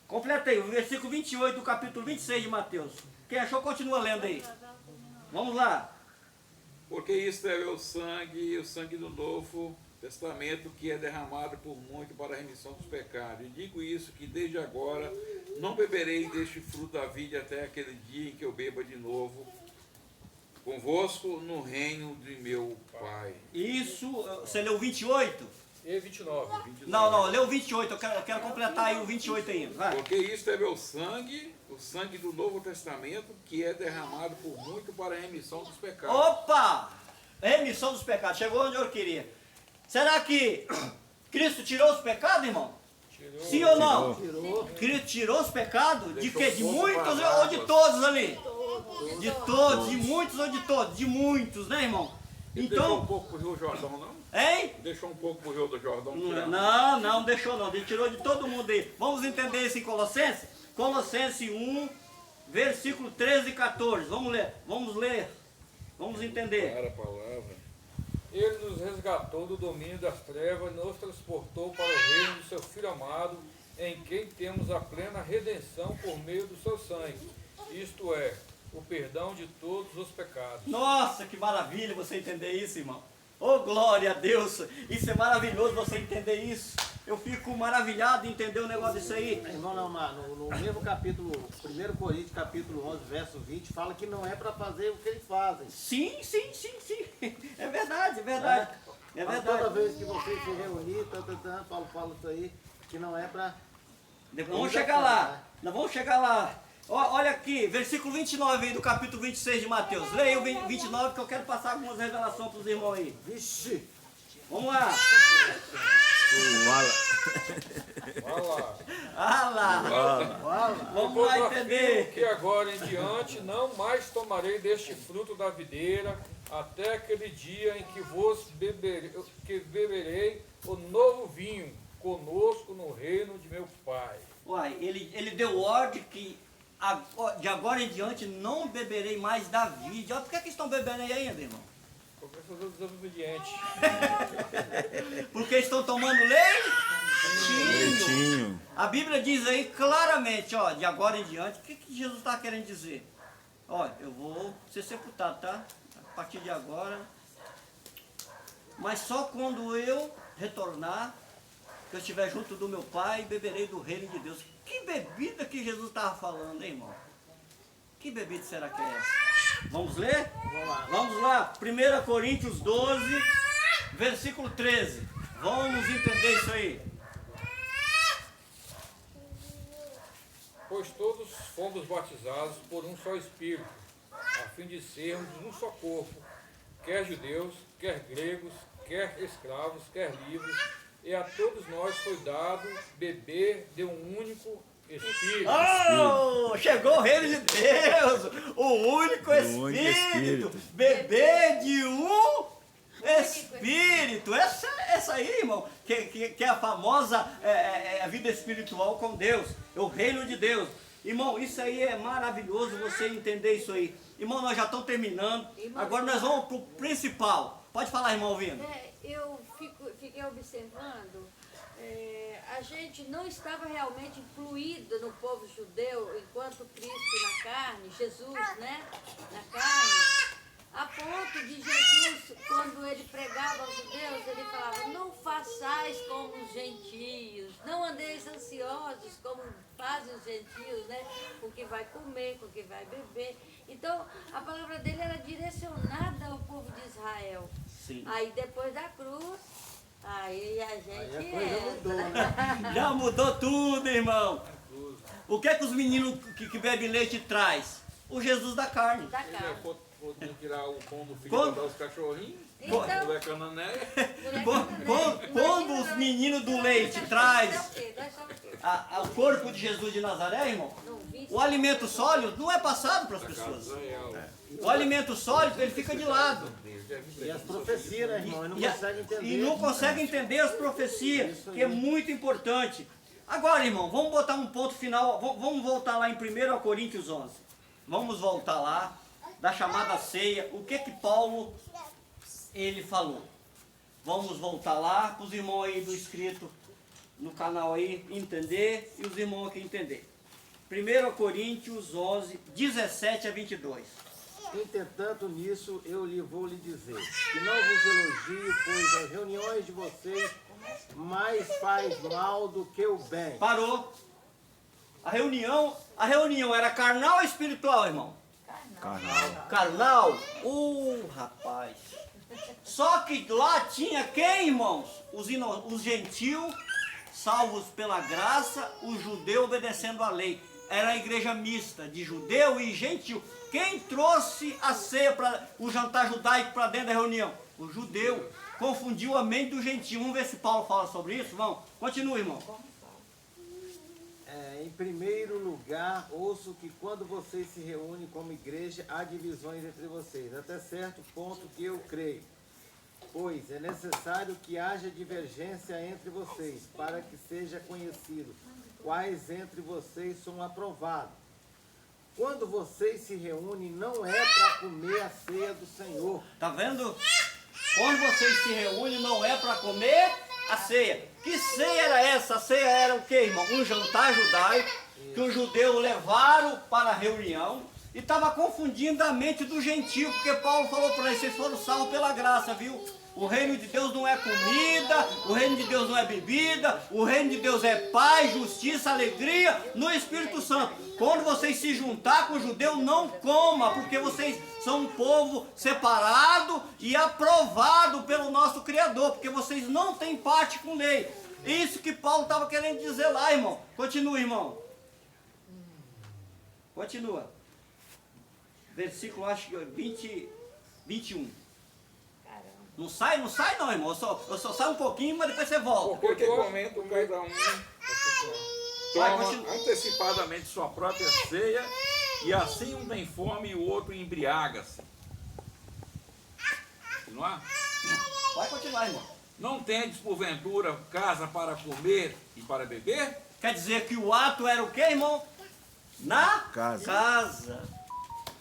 S1: Completa aí, o versículo 28 do capítulo 26 de Mateus. Quem achou, continua lendo aí. Vamos lá.
S2: Porque isto é o sangue do Novo Testamento, que é derramado por muito para a remissão dos pecados. E digo isso, que desde agora não beberei deste fruto da vide até aquele dia em que eu beba de novo convosco no reino de meu Pai.
S1: Isso, você leu 28?
S4: E 29.
S1: Não, leu 28, eu quero completar aí o 28 ainda. Vai.
S2: Porque isto é meu sangue, o sangue do Novo Testamento, que é derramado por muito para a remissão dos pecados.
S1: Opa! Remissão dos pecados, chegou onde eu queria. Será que Cristo tirou os pecados, irmão?
S4: Tirou.
S1: Sim ou não?
S3: Tirou.
S1: Cristo tirou os pecados? De
S2: Deixou
S1: quê? De
S2: pouco
S1: muitos
S2: para as
S1: ou de
S2: águas.
S1: todos ali? De todos, de muitos ou de todos? De muitos, né, irmão?
S2: Ele deixou um
S1: Então,
S2: pouco para o Rio Jordão, não?
S1: hein?
S2: Deixou um pouco para o Rio do Jordão. tirar.
S1: Não deixou não, ele tirou de todo mundo aí. Vamos entender isso em Colossenses? Colossenses 1, versículo 13 e 14. Vamos ler. Vamos entender.
S2: Para a palavra.
S4: Ele nos resgatou do domínio das trevas e nos transportou para o reino do seu Filho amado, em quem temos a plena redenção por meio do seu sangue. Isto é, o perdão de todos os pecados.
S1: Nossa, que maravilha você entender isso, irmão. Oh, glória a Deus. Isso é maravilhoso você entender isso. Eu fico maravilhado em entender o negócio disso aí.
S3: Irmão Leomar, no mesmo capítulo, 1 Coríntios, capítulo 11, verso 20, fala que não é para fazer o que eles fazem.
S1: Sim. É verdade. É
S3: Mas
S1: verdade.
S3: toda vez que vocês se reunir, Paulo fala isso aí, que não é para...
S1: Vamos chegar lá. Nós vamos chegar lá. Olha aqui, versículo 29 aí do capítulo 26 de Mateus. Leia o 29 que eu quero passar algumas revelações para os irmãos aí.
S3: Vixe!
S1: Vamos lá.
S4: Vai lá.
S1: Ah lá. Vamos lá entender.
S4: Que agora em diante não mais tomarei deste fruto da videira, até aquele dia em que beberei o novo vinho conosco no reino de meu Pai.
S1: Uai, ele deu ordem que de agora em diante não beberei mais da vide. Olha, por que estão bebendo aí ainda, irmão?
S4: Professor desobediente.
S1: Porque estão tomando leitinho.
S6: Leitinho.
S1: A Bíblia diz aí claramente, ó, de agora em diante, o que Jesus está querendo dizer? Ó, eu vou ser sepultado, tá? A partir de agora. Mas só quando eu retornar, que eu estiver junto do meu Pai, beberei do reino de Deus. Que bebida que Jesus estava falando, hein, irmão? Que bebida será que é essa? Vamos ler? Vamos lá. 1 Coríntios 12, versículo 13. Vamos entender isso aí.
S4: Pois todos fomos batizados por um só Espírito, a fim de sermos um só corpo, quer judeus, quer gregos, quer escravos, quer livres, e a todos nós foi dado beber de um único Espírito.
S1: Oh, chegou o reino de Deus, o único Espírito, beber de um Espírito. Essa aí, irmão, que é a famosa a vida espiritual com Deus, é o reino de Deus. Irmão, isso aí é maravilhoso você entender isso aí. Irmão, nós já estamos terminando, agora nós vamos para o principal. Pode falar, irmão, ouvindo.
S5: Eu fiquei observando, a gente não estava realmente incluído no povo judeu enquanto Cristo na carne, Jesus, né, na carne, a ponto de Jesus, quando ele pregava aos judeus, ele falava, não façais como os gentios, não andeis ansiosos como fazem os gentios, né, com o que vai comer, com o que vai beber. Então, a palavra dele era direcionada ao povo de Israel.
S1: Sim.
S5: Aí, depois da cruz, aí a gente
S3: Aí a coisa mudou,
S5: entra.
S3: né?
S1: Já mudou tudo, irmão. O que é que os meninos que bebem leite traz? O Jesus da carne.
S5: Da
S4: Ele
S5: carne.
S4: pode tirar o pão do filho
S1: Quando-
S4: para dar os cachorrinhos,
S5: Então-
S4: não é cananeia.
S1: Quando os meninos do leite traz
S5: Nós somos o quê? Nós somos o quê?
S1: o corpo de Jesus de Nazaré, irmão,
S5: Não vi.
S1: o alimento sólido não é passado para as pessoas. O alimento sólido, ele fica de lado.
S3: E as profecias, né, irmão? E não consegue entender.
S1: E não consegue entender as profecias,
S3: Isso aí.
S1: que é muito importante. Agora, irmão, vamos botar um ponto final. Vamos voltar lá em 1 Coríntios 11. Vamos voltar lá, da chamada ceia. O que Paulo, ele falou? Vamos voltar lá, para os irmãos aí do inscrito no canal aí entender e os irmãos aqui entender. 1 Coríntios 11, 17 a 22.
S3: Entretanto, nisso eu vou lhe dizer, que não vos elogio, pois as reuniões de vocês mais faz mal do que o bem.
S1: Parou. A reunião era carnal ou espiritual, irmão? Carnal? Rapaz. Só que lá tinha quem, irmãos? Os gentios, salvos pela graça, os judeus obedecendo à lei. Era a igreja mista, de judeu e gentil. Quem trouxe a ceia, o jantar judaico para dentro da reunião? O judeu. Confundiu a mente do gentil. Vamos ver se Paulo fala sobre isso, irmão. Continua, irmão.
S3: Em primeiro lugar, ouço que quando vocês se reúnem como igreja, há divisões entre vocês, até certo ponto que eu creio. Pois é necessário que haja divergência entre vocês, para que seja conhecido quais entre vocês são aprovados. Quando vocês se reúnem, não é para comer a ceia do Senhor.
S1: Tá vendo? Quando vocês se reúnem, não é para comer a ceia. Que ceia era essa? A ceia era o que, irmão? Um jantar judaico que os judeus levaram para a reunião e estava confundindo a mente do gentio, porque Paulo falou para eles, vocês foram salvos pela graça, viu? O reino de Deus não é comida, o reino de Deus não é bebida, o reino de Deus é paz, justiça, alegria no Espírito Santo. Quando vocês se juntar com o judeu, não coma, porque vocês são um povo separado e aprovado pelo nosso Criador, porque vocês não têm parte com lei. Isso que Paulo estava querendo dizer lá, irmão. Continua, irmão. Continua. Versículo, acho que 21. Não sai não, irmão. Eu só saio um pouquinho, mas depois você volta.
S2: Porque momento cada um
S1: Vai,
S2: toma
S1: continua.
S2: antecipadamente sua própria ceia, e assim um tem fome e o outro embriaga-se. Continuar?
S1: Vai continuar, irmão.
S2: Não tendes, porventura, casa para comer e para beber?
S1: Quer dizer que o ato era o quê, irmão? Na casa.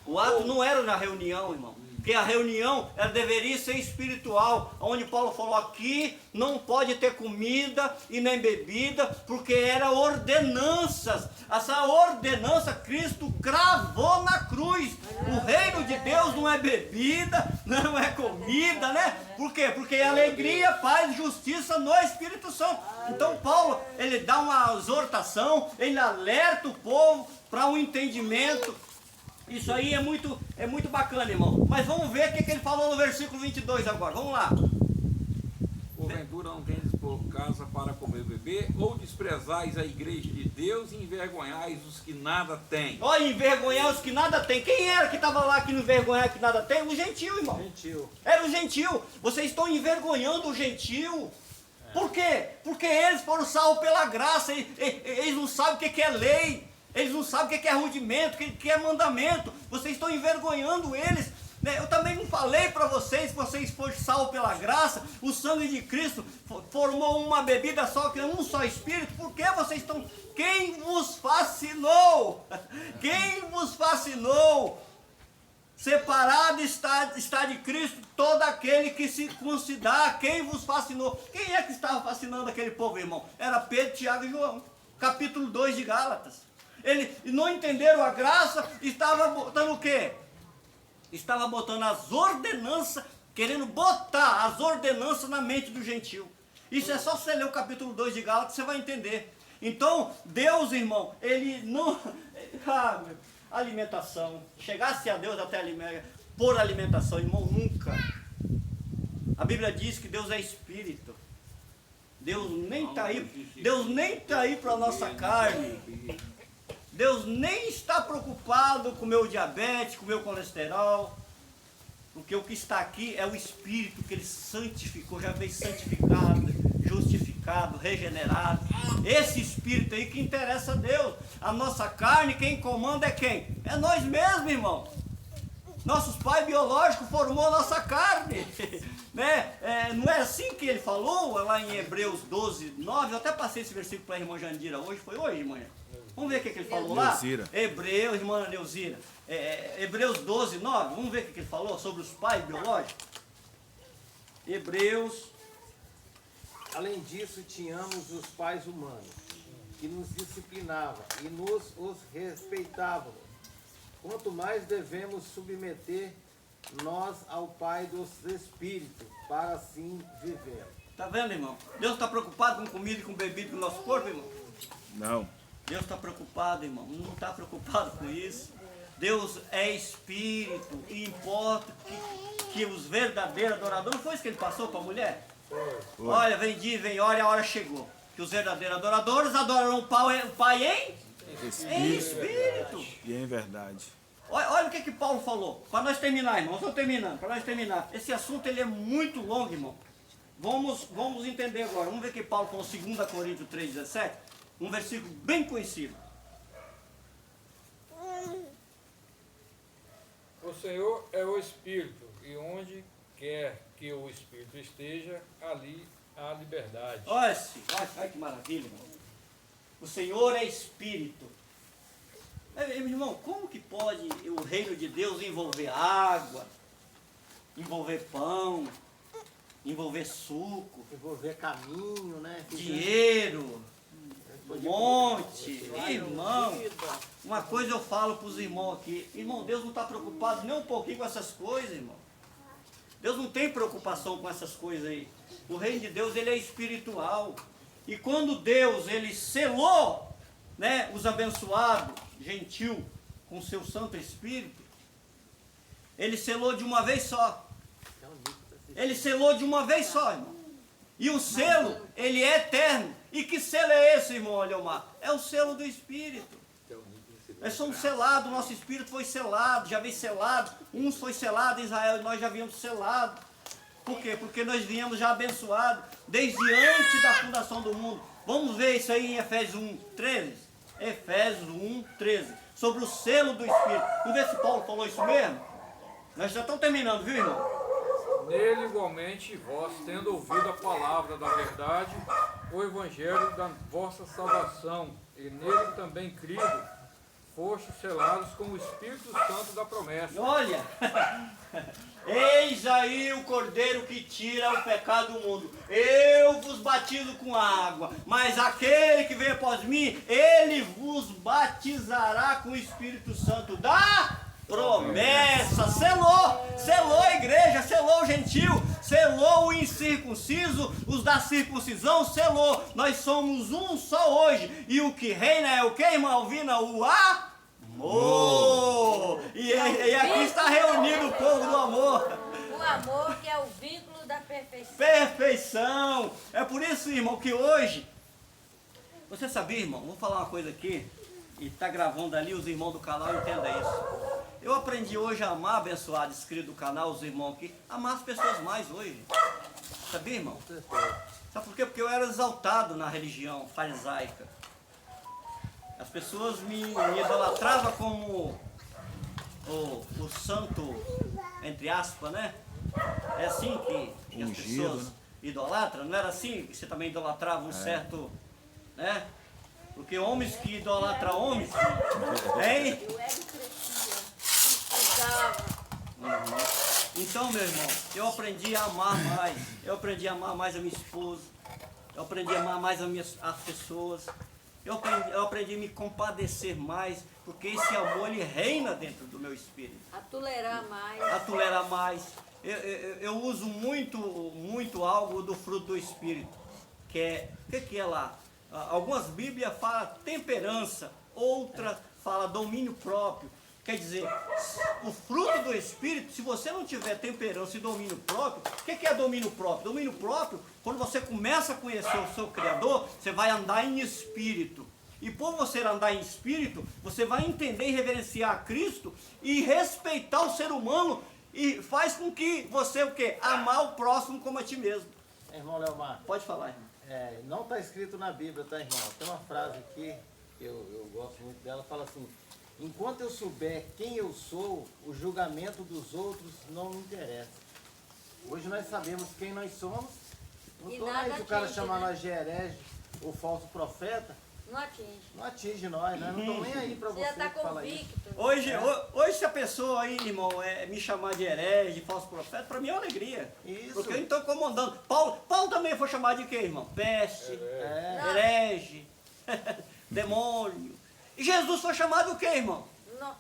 S1: O ato não era na reunião, irmão. Porque a reunião ela deveria ser espiritual, onde Paulo falou aqui não pode ter comida e nem bebida, porque era ordenanças. Essa ordenança Cristo cravou na cruz. O reino de Deus não é bebida, não é comida, né? Por quê? Porque é alegria, paz e justiça no Espírito Santo. Então Paulo, ele dá uma exortação, ele alerta o povo para um entendimento. Isso aí é muito bacana, irmão. Mas vamos ver o que ele falou no versículo 22 agora. Vamos lá.
S2: Porventura não tendes por casa para comer e beber, ou desprezais a igreja de Deus e envergonhais os que nada têm?
S1: Olha, envergonhar os que nada tem. Quem era que estava lá que não envergonhar que nada tem? O gentil, irmão.
S3: Gentil.
S1: Era o gentil. Vocês estão envergonhando o gentil. Por quê? Porque eles foram salvos pela graça, eles não sabem o que é lei, eles não sabem o que é rudimento, o que é mandamento. Vocês estão envergonhando eles. Eu também não falei para vocês que vocês foram salvos pela graça, o sangue de Cristo formou uma bebida só, que é um só Espírito. Por que vocês estão... Quem vos fascinou? Quem vos fascinou? Separado está de Cristo todo aquele que se circuncidar. Quem vos fascinou? Quem é que estava fascinando aquele povo, irmão? Era Pedro, Tiago e João. Capítulo 2 de Gálatas. Eles não entenderam a graça, estava botando o quê? Estava botando as ordenanças, querendo botar as ordenanças na mente do gentio. Isso é só você ler o capítulo 2 de Gálatas, você vai entender. Então, Deus, irmão, ele não... alimentação, chegasse a Deus até por alimentação, irmão, nunca. A Bíblia diz que Deus é Espírito. Deus nem está aí para a nossa carne. Deus nem está preocupado com o meu diabetes, com o meu colesterol, porque o que está aqui é o Espírito que Ele santificou, já veio santificado, justificado, regenerado. Esse Espírito aí que interessa a Deus. A nossa carne, quem comanda é quem? É nós mesmos, irmão. Nossos pais biológicos formou a nossa carne. Né? Não é assim que Ele falou lá em Hebreus 12, 9? Eu até passei esse versículo para a irmã Jandira hoje, foi hoje, irmã? Vamos ver o que ele falou lá? Hebreus, irmã Neuzira. Hebreus 12, 9. Vamos ver o que ele falou sobre os pais biológicos? Hebreus.
S3: Além disso, tínhamos os pais humanos, que nos disciplinavam e os respeitavam. Quanto mais devemos submeter nós ao Pai dos Espíritos, para assim viver.
S1: Está vendo, irmão? Deus está preocupado com comida e com bebida com o nosso corpo, irmão?
S6: Não.
S1: Deus está preocupado, irmão. Não está preocupado com isso. Deus é Espírito e importa que os verdadeiros adoradores... Não foi isso que ele passou para a mulher?
S6: Foi.
S1: Olha, vem dia, vem hora e a hora chegou. Que os verdadeiros adoradores adorarão o Pai em Espírito.
S6: E em verdade.
S1: Olha o que Paulo falou. Para nós terminar, irmão. Estou terminando. Para nós terminar. Esse assunto ele é muito longo, irmão. Vamos entender agora. Vamos ver o que Paulo falou em 2 Coríntios 3,17. Um versículo bem conhecido.
S4: O Senhor é o Espírito, e onde quer que o Espírito esteja, ali há liberdade.
S1: Olha que maravilha, irmão. O Senhor é Espírito. Meu irmão, como que pode o reino de Deus envolver água, envolver pão, envolver suco,
S3: Envolver caminho, né?
S1: dinheiro, monte, irmão? Uma coisa eu falo para os irmãos aqui, irmão, Deus não está preocupado nem um pouquinho com essas coisas, irmão. Deus não tem preocupação com essas coisas aí. O reino de Deus, ele é espiritual. E quando Deus, ele selou, né, os abençoados, gentil, com o seu Santo Espírito, ele selou de uma vez só. Ele selou de uma vez só, irmão. E o selo, ele é eterno. E que selo é esse, irmão Leomar? É o selo do Espírito. Nós somos selados, nosso Espírito foi selado, já veio selado. Uns foi selado em Israel e nós já viemos selados. Por quê? Porque nós viemos já abençoados desde antes da fundação do mundo. Vamos ver isso aí em Efésios 1:13. Efésios 1:13. Sobre o selo do Espírito. Vamos ver se Paulo falou isso mesmo? Nós já estamos terminando, viu, irmão?
S4: Nele igualmente vós, tendo ouvido a palavra da verdade, o evangelho da vossa salvação, e nele também crido, fostes selados com o Espírito Santo da promessa.
S1: Olha, eis aí o Cordeiro que tira o pecado do mundo. Eu vos batizo com água, mas aquele que vem após mim, ele vos batizará com o Espírito Santo da promessa. Selou a igreja, selou o gentil, selou o incircunciso, os da circuncisão, selou. Nós somos um só hoje. E o que reina é o que, irmã Alvina? O amor. E aqui está reunido o povo do amor.
S5: O amor que é o vínculo da perfeição.
S1: Perfeição. É por isso, irmão, que hoje... Você sabia, irmão? Vou falar uma coisa aqui. E está gravando ali, os irmãos do canal entendam isso. Eu aprendi hoje a amar, abençoado, inscrito do canal, os irmãos aqui, amar as pessoas mais hoje. Sabia, irmão? Sabe por quê? Porque eu era exaltado na religião farisaica. As pessoas me idolatravam como o santo, entre aspas, né? É assim que as pessoas idolatram. Não era assim que você também idolatrava um certo, né? Porque homens que idolatram homens, hein?
S7: Eu era crescia.
S1: Então, meu irmão, eu aprendi a amar mais. Eu aprendi a amar mais a minha esposa. Eu aprendi a amar mais as pessoas. Eu aprendi a me compadecer mais, porque esse amor, ele reina dentro do meu espírito.
S5: A tolerar mais.
S1: A tolerar mais. Eu uso muito algo do fruto do espírito, que é, o que é lá? Algumas bíblias falam temperança, outra fala domínio próprio. Quer dizer, o fruto do espírito, se você não tiver temperança e domínio próprio, o que é domínio próprio? Domínio próprio, quando você começa a conhecer o seu Criador, você vai andar em espírito. E por você andar em espírito, você vai entender e reverenciar a Cristo e respeitar o ser humano, e faz com que você, o quê? Amar o próximo como a ti mesmo.
S3: Irmão Leomar,
S1: Pode falar, irmão.
S3: não está escrito na Bíblia, tá, irmão? Tem uma frase aqui, que eu gosto muito dela, fala assim: enquanto eu souber quem eu sou, o julgamento dos outros não me interessa. Hoje nós sabemos quem nós somos. Não
S5: E
S3: estou
S5: nada
S3: aí se o cara
S5: atinge,
S3: chamar
S5: né?
S3: nós de herege ou falso profeta,
S5: Não atinge.
S3: não atinge nós não estamos nem aí para
S5: Você
S3: você
S5: já está
S3: que fala isso.
S5: convicto.
S1: Hoje se a pessoa aí, irmão, me chamar de herege, de falso profeta, para mim é uma alegria.
S3: Isso.
S1: Porque eu não estou incomodando. Paulo também foi chamado de quê, irmão? Peste, herege, demônio. E Jesus foi chamado o quê, irmão?
S5: Não.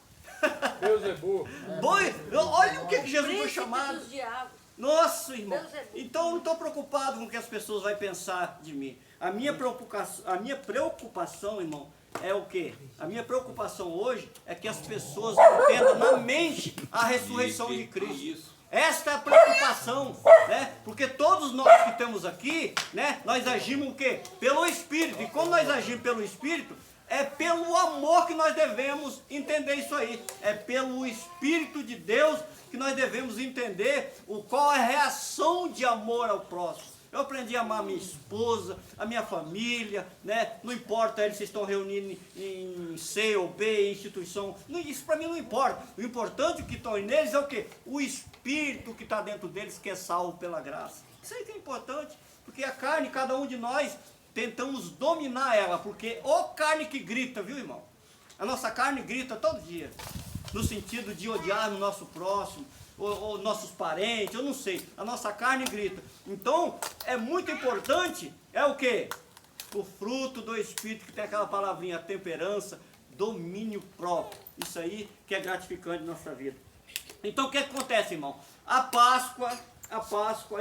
S4: Beuzebu.
S1: Olha o que Jesus foi
S5: Príncipe
S1: chamado.
S5: dos diabos.
S1: Nossa, irmão.
S5: Beuzebu.
S1: Então eu não estou preocupado com o que as pessoas vão pensar de mim. A minha preocupação, irmão, é o quê? A minha preocupação hoje é que as pessoas entendam na mente a ressurreição de Cristo.
S2: Isso.
S1: Esta é a preocupação, né? Porque todos nós que estamos aqui, né? Nós agimos o quê? Pelo Espírito. E quando nós agimos pelo Espírito, é pelo amor que nós devemos entender isso aí. É pelo Espírito de Deus que nós devemos entender qual é a reação de amor ao próximo. Eu aprendi a amar a minha esposa, a minha família, né? Não importa eles se estão reunindo em C ou B, instituição. Isso para mim não importa. O importante que está neles é o quê? O Espírito que está dentro deles, que é salvo pela graça. Isso aí que é importante. Porque a carne, cada um de nós, tentamos dominar ela. Porque ô carne que grita, viu, irmão? A nossa carne grita todo dia. No sentido de odiar o nosso próximo, ou nossos parentes, eu não sei. A nossa carne grita. Então, é muito importante, é o quê? O fruto do Espírito, que tem aquela palavrinha, temperança, domínio próprio. Isso aí que é gratificante na nossa vida. Então, o que acontece, irmão? A Páscoa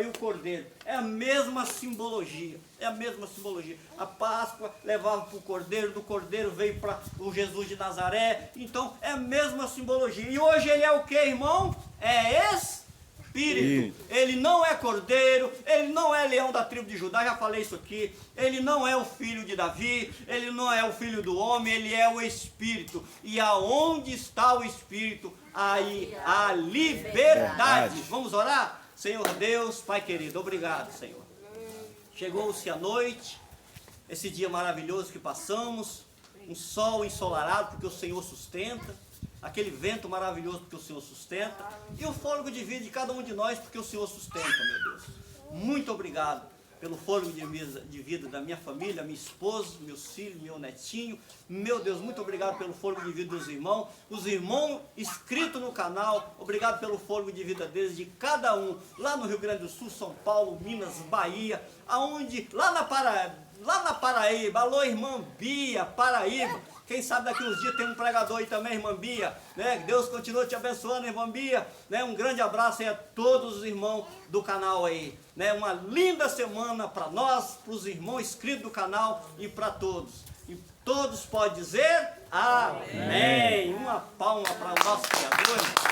S1: e o Cordeiro é a mesma simbologia. É a mesma simbologia. A Páscoa levava para o Cordeiro, do Cordeiro veio para o Jesus de Nazaré. Então, é a mesma simbologia. E hoje ele é o que, irmão? É Espírito. Ele não é Cordeiro, ele não é leão da tribo de Judá, já falei isso aqui. Ele não é o filho de Davi, ele não é o filho do homem, ele é o Espírito. E aonde está o Espírito, aí a liberdade. Vamos orar? Senhor Deus, Pai querido, obrigado, Senhor. Chegou-se a noite, esse dia maravilhoso que passamos, um sol ensolarado porque o Senhor sustenta, aquele vento maravilhoso porque o Senhor sustenta, e o fôlego de vida de cada um de nós porque o Senhor sustenta, meu Deus. Muito obrigado pelo fôlego de vida da minha família, minha esposa, meus filhos, meu netinho. Meu Deus, muito obrigado pelo fôlego de vida dos irmãos. Os irmãos inscritos no canal, obrigado pelo fôlego de vida deles, de cada um. Lá no Rio Grande do Sul, São Paulo, Minas, Bahia, aonde, lá na Paraíba. Alô, irmã Bia, Paraíba. Quem sabe daqui uns dias tem um pregador aí também, irmã Bia, né? Que Deus continue te abençoando, irmã Bia, né? Um grande abraço aí a todos os irmãos do canal aí, né? Uma linda semana para nós, para os irmãos inscritos do canal e para todos. E todos podem dizer amém. Uma palma para o nosso Criador.